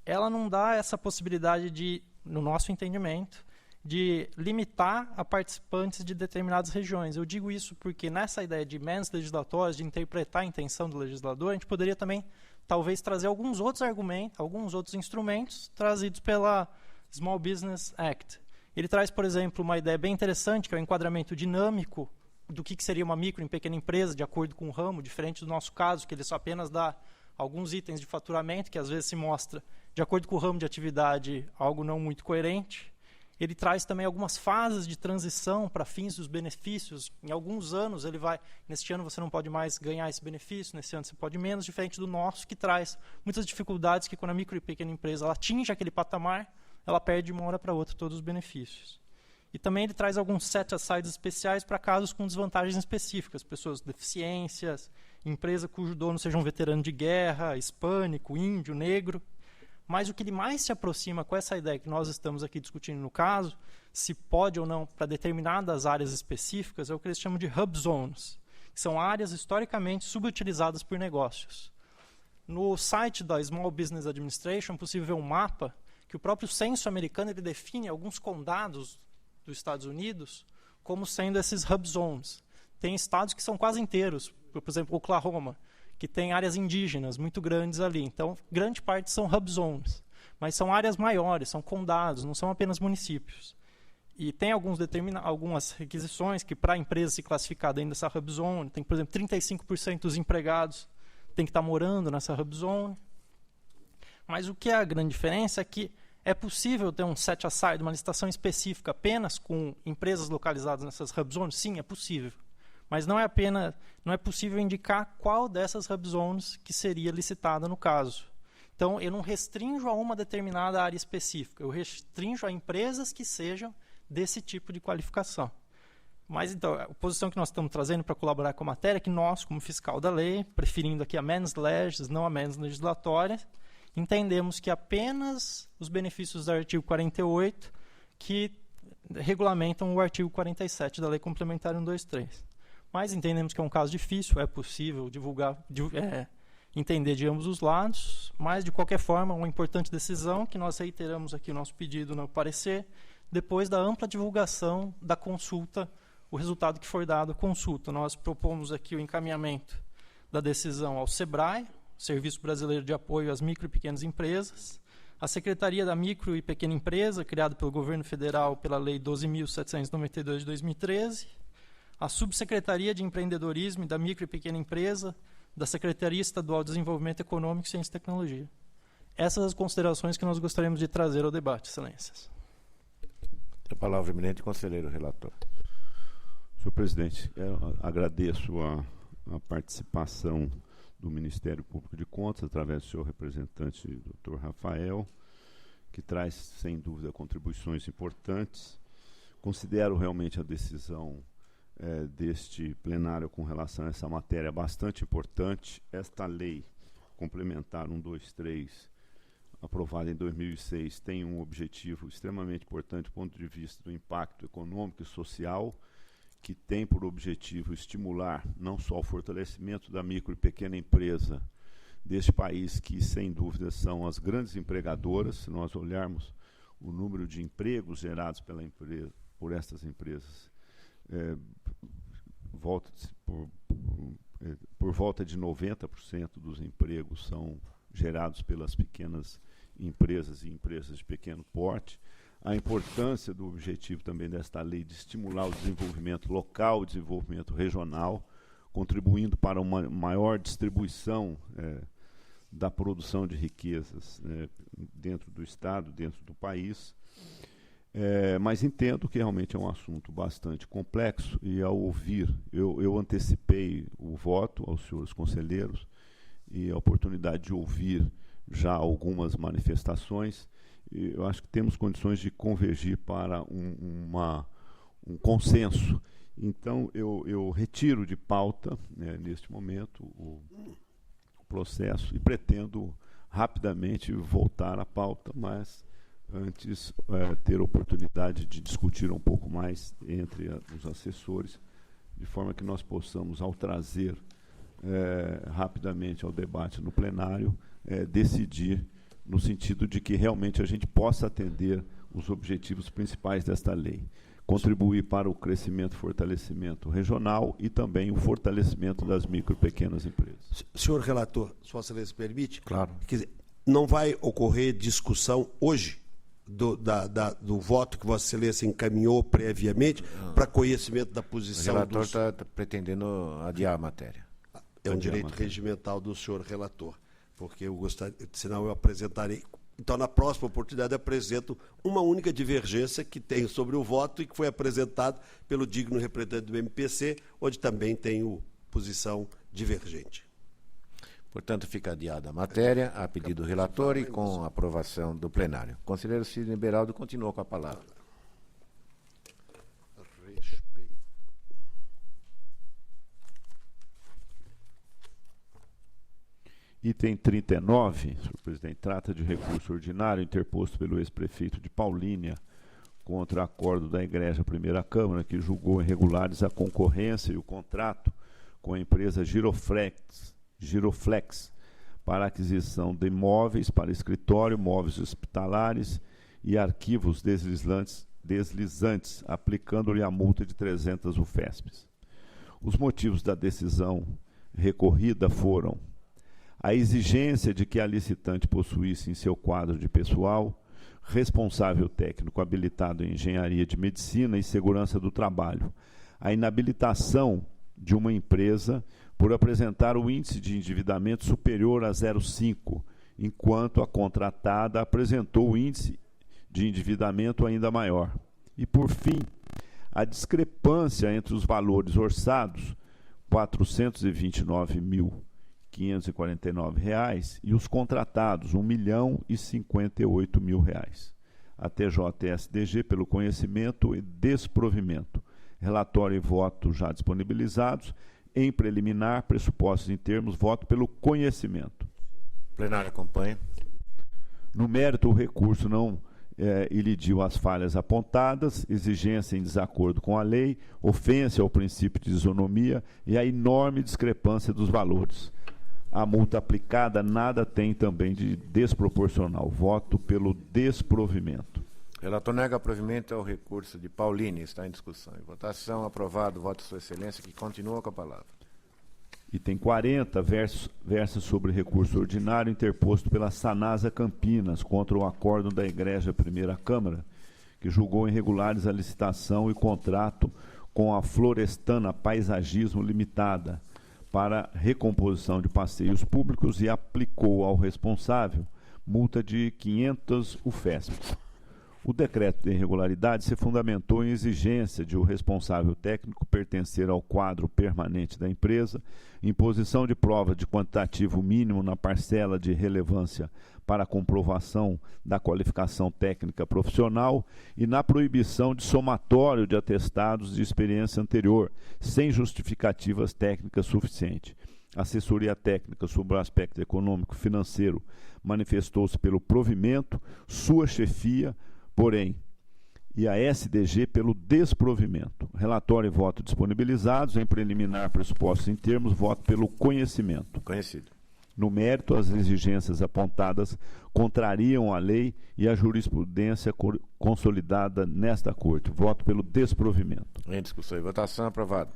Ela não dá essa possibilidade de, no nosso entendimento, de limitar a participantes de determinadas regiões. Eu digo isso porque nessa ideia de mens legislatórias, de interpretar a intenção do legislador, a gente poderia também, talvez, trazer alguns outros argumentos, alguns outros instrumentos trazidos pela Small Business Act. Ele traz, por exemplo, uma ideia bem interessante, que é o enquadramento dinâmico do que seria uma micro e pequena empresa, de acordo com o ramo, diferente do nosso caso, que ele só apenas dá alguns itens de faturamento, que às vezes se mostra, de acordo com o ramo de atividade, algo não muito coerente. Ele traz também algumas fases de transição para fins dos benefícios. Em alguns anos, ele vai, neste ano você não pode mais ganhar esse benefício, nesse ano você pode menos, diferente do nosso, que traz muitas dificuldades que quando a micro e pequena empresa ela atinge aquele patamar, ela perde de uma hora para outra todos os benefícios. E também ele traz alguns set-asides especiais para casos com desvantagens específicas, pessoas com deficiências, empresa cujo dono seja um veterano de guerra, hispânico, índio, negro. Mas o que ele mais se aproxima com essa ideia que nós estamos aqui discutindo no caso, se pode ou não para determinadas áreas específicas, é o que eles chamam de hub zones, que são áreas historicamente subutilizadas por negócios. No site da Small Business Administration é possível ver um mapa que o próprio censo americano ele define alguns condados dos Estados Unidos como sendo esses hub zones. Tem estados que são quase inteiros, por exemplo, Oklahoma, que tem áreas indígenas muito grandes ali. Então, grande parte são hub zones, mas são áreas maiores, são condados, não são apenas municípios. E tem algumas requisições que, para a empresa se classificar dentro dessa hub zone, tem, por exemplo, 35% dos empregados tem que estar morando nessa hub zone. Mas o que é a grande diferença é que é possível ter um set aside, uma licitação específica apenas com empresas localizadas nessas hub zones? Sim, é possível. Mas não é possível indicar qual dessas hub zones que seria licitada no caso. Então, eu não restringo a uma determinada área específica, eu restringo a empresas que sejam desse tipo de qualificação. Mas, então, a posição que nós estamos trazendo para colaborar com a matéria é que nós, como fiscal da lei, preferindo aqui a mens legis, não a mens legislatória, entendemos que apenas os benefícios do artigo 48 que regulamentam o artigo 47 da Lei Complementar 123. Mas entendemos que é um caso difícil, é possível entender de ambos os lados, mas, de qualquer forma, uma importante decisão que nós reiteramos aqui o nosso pedido no parecer, depois da ampla divulgação da consulta, o resultado que for dado à consulta. Nós propomos aqui o encaminhamento da decisão ao SEBRAE, Serviço Brasileiro de Apoio às Micro e Pequenas Empresas, a Secretaria da Micro e Pequena Empresa, criada pelo Governo Federal pela Lei 12.792 de 2013, a Subsecretaria de Empreendedorismo e da Micro e Pequena Empresa, da Secretaria Estadual de Desenvolvimento Econômico, Ciência e Tecnologia. Essas as considerações que nós gostaríamos de trazer ao debate, excelências. A palavra, eminente conselheiro relator. Senhor presidente, eu agradeço a participação do Ministério Público de Contas, através do senhor representante, Dr. Rafael, que traz, sem dúvida, contribuições importantes. Considero realmente a decisão deste plenário com relação a essa matéria bastante importante. Esta lei complementar 123, aprovada em 2006, tem um objetivo extremamente importante do ponto de vista do impacto econômico e social, que tem por objetivo estimular não só o fortalecimento da micro e pequena empresa deste país, que sem dúvida são as grandes empregadoras. Se nós olharmos o número de empregos gerados por estas empresas, por volta de 90% dos empregos são gerados pelas pequenas empresas e empresas de pequeno porte. A importância do objetivo também desta lei de estimular o desenvolvimento local, o desenvolvimento regional, contribuindo para uma maior distribuição da produção de riquezas dentro do Estado, dentro do país. Mas entendo que realmente é um assunto bastante complexo e, ao ouvir, eu antecipei o voto aos senhores conselheiros e a oportunidade de ouvir já algumas manifestações. Eu acho que temos condições de convergir para um consenso. Então, eu retiro de pauta, neste momento, o processo e pretendo rapidamente voltar à pauta, mas antes ter a oportunidade de discutir um pouco mais entre os assessores, de forma que nós possamos, ao trazer rapidamente ao debate no plenário, decidir no sentido de que realmente a gente possa atender os objetivos principais desta lei. Contribuir para o crescimento e fortalecimento regional e também o fortalecimento das micro e pequenas empresas. Senhor relator, Sua Excelência permite? Claro. Quer dizer, não vai ocorrer discussão hoje do voto que Vossa Excelência encaminhou previamente para conhecimento da posição. O relator está pretendendo adiar a matéria. É um direito regimental do senhor relator, porque eu gostaria, senão eu apresentarei. Então, na próxima oportunidade, apresento uma única divergência que tenho sobre o voto e que foi apresentado pelo digno representante do MPC, onde também tenho posição divergente. Portanto, fica adiada a matéria, a pedido do relator e com a aprovação do plenário. O conselheiro Sidney Beraldo continua com a palavra. Respeito. Item 39, senhor presidente, trata de recurso ordinário interposto pelo ex-prefeito de Paulínia contra acordo da Igreja Primeira Câmara, que julgou irregulares a concorrência e o contrato com a empresa Giroflex para aquisição de imóveis para escritório, móveis hospitalares e arquivos deslizantes, aplicando-lhe a multa de 300 UFESPs. Os motivos da decisão recorrida foram a exigência de que a licitante possuísse em seu quadro de pessoal responsável técnico habilitado em engenharia de medicina e segurança do trabalho, a inabilitação de uma empresa por apresentar o índice de endividamento superior a 0,5, enquanto a contratada apresentou o índice de endividamento ainda maior. E, por fim, a discrepância entre os valores orçados, R$ 429.549, e os contratados, R$ 1.058.000. A TJSDG, pelo conhecimento e desprovimento. Relatório e voto já disponibilizados. Em preliminar, pressupostos em termos, voto pelo conhecimento. Plenário acompanha. No mérito, o recurso não ilidiu as falhas apontadas, exigência em desacordo com a lei, ofensa ao princípio de isonomia e a enorme discrepância dos valores. A multa aplicada nada tem também de desproporcional. Voto pelo desprovimento. Relator nega provimento ao recurso de Paulini. Está em discussão. Em votação, aprovado. Voto de Sua Excelência, que continua com a palavra. Item 40, versa sobre recurso ordinário interposto pela Sanasa Campinas contra o acórdão da Igreja Primeira Câmara, que julgou irregulares a licitação e contrato com a Florestana Paisagismo Limitada para recomposição de passeios públicos e aplicou ao responsável multa de 500 UFESPs. O decreto de irregularidade se fundamentou em exigência de o responsável técnico pertencer ao quadro permanente da empresa, imposição de prova de quantitativo mínimo na parcela de relevância para a comprovação da qualificação técnica profissional e na proibição de somatório de atestados de experiência anterior, sem justificativas técnicas suficientes. A assessoria técnica sobre o aspecto econômico-financeiro manifestou-se pelo provimento, sua chefia, porém, e a SDG pelo desprovimento. Relatório e voto disponibilizados. Em preliminar, pressupostos em termos, voto pelo conhecimento. Conhecido. No mérito, as exigências apontadas contrariam a lei e a jurisprudência consolidada nesta Corte. Voto pelo desprovimento. Em discussão e votação, aprovado.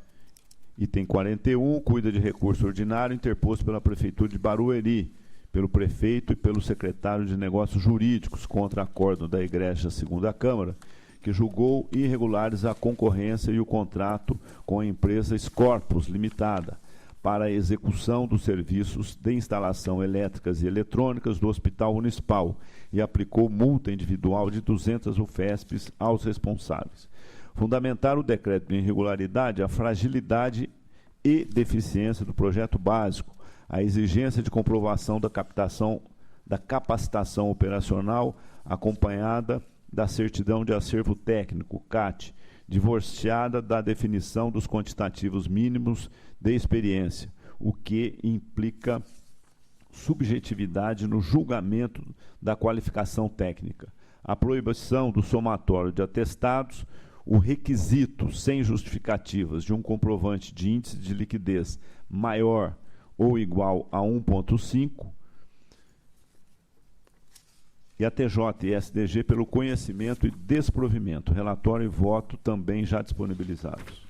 Item 41, cuida de recurso ordinário interposto pela Prefeitura de Barueri, pelo prefeito e pelo secretário de Negócios Jurídicos contra acórdão da Igreja Segunda Câmara, que julgou irregulares a concorrência e o contrato com a empresa Scorpus Limitada para a execução dos serviços de instalação elétricas e eletrônicas do Hospital Municipal e aplicou multa individual de 200 UFESPs aos responsáveis. Fundamentar o decreto de irregularidade a fragilidade e deficiência do projeto básico, a exigência de comprovação da capacitação operacional acompanhada da certidão de acervo técnico, CAT, divorciada da definição dos quantitativos mínimos de experiência, o que implica subjetividade no julgamento da qualificação técnica, a proibição do somatório de atestados, o requisito sem justificativas de um comprovante de índice de liquidez maior ou igual a 1,5, e a TJ e SDG pelo conhecimento e desprovimento. Relatório e voto também já disponibilizados.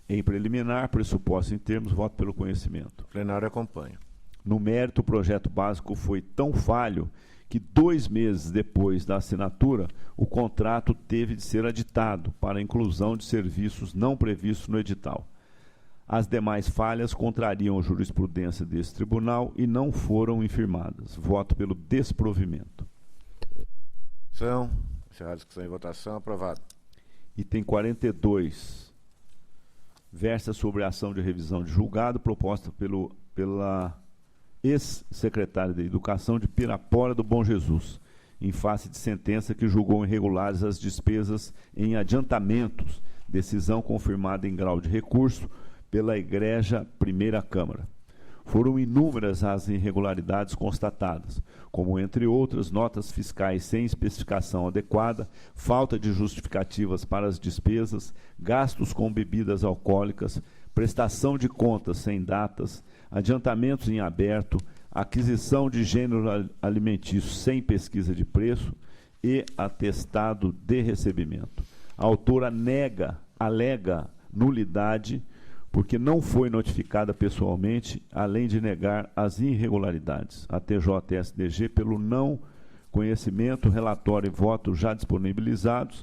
Em preliminar, pressuposto em termos, voto pelo conhecimento. O plenário acompanha. No mérito, o projeto básico foi tão falho que 2 meses depois da assinatura, o contrato teve de ser aditado para a inclusão de serviços não previstos no edital. As demais falhas contrariam a jurisprudência desse tribunal e não foram infirmadas. Voto pelo desprovimento. Encerrada a discussão e votação, aprovado. Item 42. Versa sobre a ação de revisão de julgado proposta pela ex-secretária de Educação de Pirapora do Bom Jesus, em face de sentença que julgou irregulares as despesas em adiantamentos, decisão confirmada em grau de recurso pela Igreja Primeira Câmara. Foram inúmeras as irregularidades constatadas, como, entre outras, notas fiscais sem especificação adequada, falta de justificativas para as despesas, gastos com bebidas alcoólicas, prestação de contas sem datas, adiantamentos em aberto, aquisição de gênero alimentício sem pesquisa de preço e atestado de recebimento. A autora alega nulidade porque não foi notificada pessoalmente, além de negar as irregularidades. A TJSDG, pelo não conhecimento, relatório e voto já disponibilizados,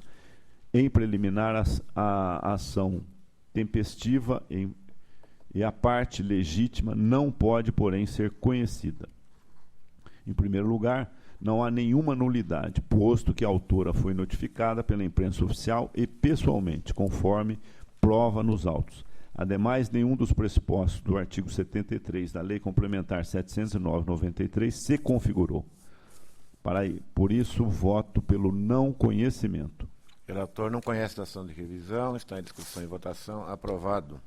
em preliminar a ação tempestiva e a parte legítima não pode, porém, ser conhecida. Em primeiro lugar, não há nenhuma nulidade, posto que a autora foi notificada pela imprensa oficial e pessoalmente, conforme prova nos autos. Ademais, nenhum dos pressupostos do artigo 73 da Lei Complementar 709/93 se configurou. Por isso, voto pelo não conhecimento. O relator não conhece a ação de revisão, está em discussão e votação. Aprovado.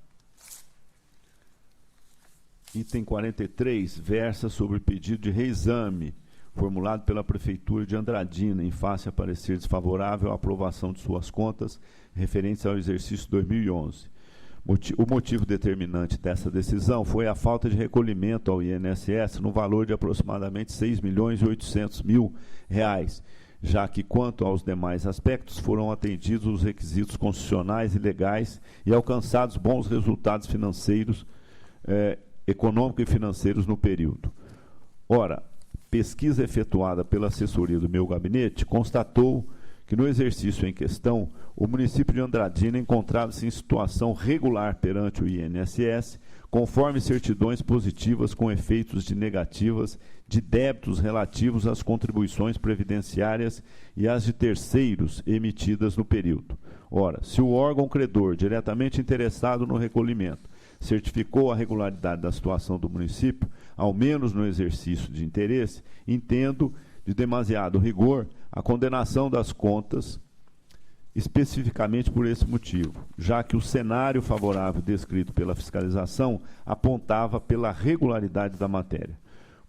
Item 43 versa sobre o pedido de reexame formulado pela Prefeitura de Andradina em face a parecer desfavorável à aprovação de suas contas referentes ao exercício 2011. O motivo determinante dessa decisão foi a falta de recolhimento ao INSS no valor de aproximadamente R$ 6.800.000, já que, quanto aos demais aspectos, foram atendidos os requisitos constitucionais e legais e alcançados bons resultados financeiros, econômicos e financeiros no período. Ora, pesquisa efetuada pela assessoria do meu gabinete constatou que no exercício em questão, o município de Andradina encontrava-se em situação regular perante o INSS, conforme certidões positivas com efeitos de negativas de débitos relativos às contribuições previdenciárias e às de terceiros emitidas no período. Ora, se o órgão credor diretamente interessado no recolhimento certificou a regularidade da situação do município, ao menos no exercício de interesse, entendo de demasiado rigor a condenação das contas especificamente por esse motivo, já que o cenário favorável descrito pela fiscalização apontava pela regularidade da matéria.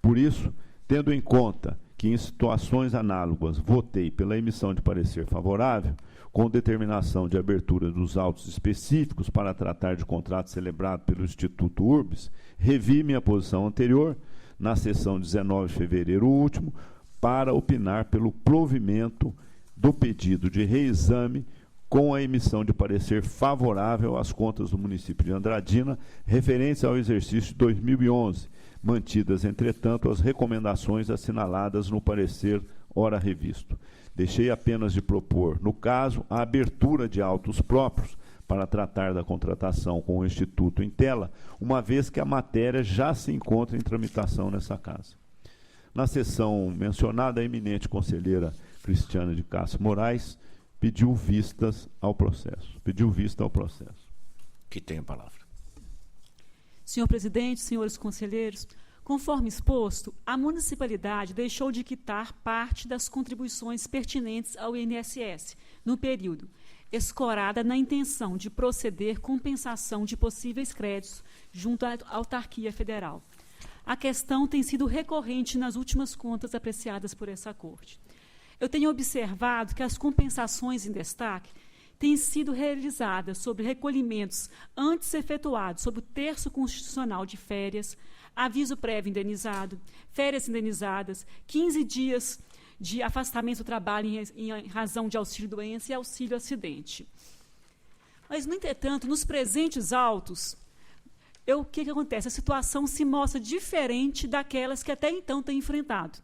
Por isso, tendo em conta que em situações análogas votei pela emissão de parecer favorável, com determinação de abertura dos autos específicos para tratar de contrato celebrado pelo Instituto Urbis, revi minha posição anterior, na sessão de 19 de fevereiro último, para opinar pelo provimento do pedido de reexame com a emissão de parecer favorável às contas do município de Andradina referentes ao exercício de 2011, mantidas, entretanto, as recomendações assinaladas no parecer ora revisto. Deixei apenas de propor, no caso, a abertura de autos próprios para tratar da contratação com o Instituto em tela, uma vez que a matéria já se encontra em tramitação nessa casa. Na sessão mencionada, a eminente conselheira Cristiana de Castro Moraes pediu vista ao processo. Que tem a palavra. Senhor presidente, senhores conselheiros, conforme exposto, a municipalidade deixou de quitar parte das contribuições pertinentes ao INSS no período, escorada na intenção de proceder compensação de possíveis créditos junto à autarquia federal. A questão tem sido recorrente nas últimas contas apreciadas por essa Corte. Eu tenho observado que as compensações em destaque têm sido realizadas sobre recolhimentos antes efetuados sob o terço constitucional de férias, aviso prévio indenizado, férias indenizadas, 15 dias de afastamento do trabalho em razão de auxílio-doença e auxílio-acidente. Mas, no entretanto, nos presentes autos, o que acontece? A situação se mostra diferente daquelas que até então têm enfrentado.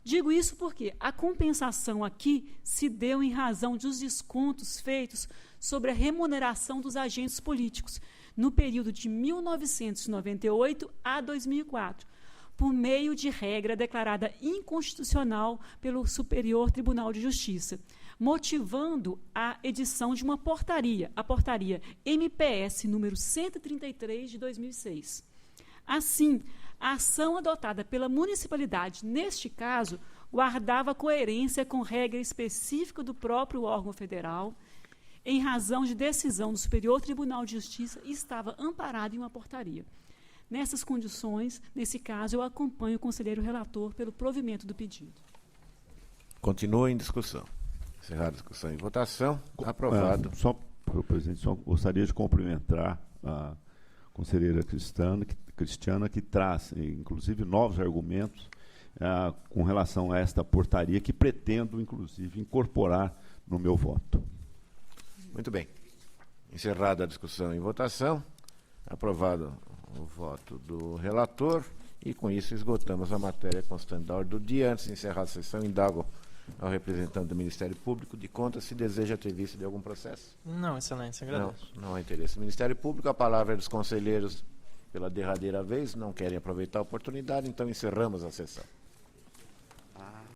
Digo isso porque a compensação aqui se deu em razão dos descontos feitos sobre a remuneração dos agentes políticos no período de 1998 a 2004, por meio de regra declarada inconstitucional pelo Superior Tribunal de Justiça, motivando a edição de uma portaria, a portaria MPS número 133 de 2006. Assim, a ação adotada pela municipalidade, neste caso, guardava coerência com regra específica do próprio órgão federal, em razão de decisão do Superior Tribunal de Justiça e estava amparada em uma portaria. Nessas condições, nesse caso, eu acompanho o conselheiro relator pelo provimento do pedido. Continua em discussão. Encerrada a discussão e votação. Aprovado. Só, presidente, só gostaria de cumprimentar a conselheira Cristiana, que traz, inclusive, novos argumentos com relação a esta portaria, que pretendo, inclusive, incorporar no meu voto. Muito bem. Encerrada a discussão e votação, aprovado o voto do relator, e com isso esgotamos a matéria constante da ordem do dia. Antes de encerrar a sessão, indago ao representante do Ministério Público de Contas se deseja ter vista de algum processo. Não, Excelência, agradeço. Não há interesse. Ministério Público, a palavra é dos conselheiros pela derradeira vez, não querem aproveitar a oportunidade, então encerramos a sessão.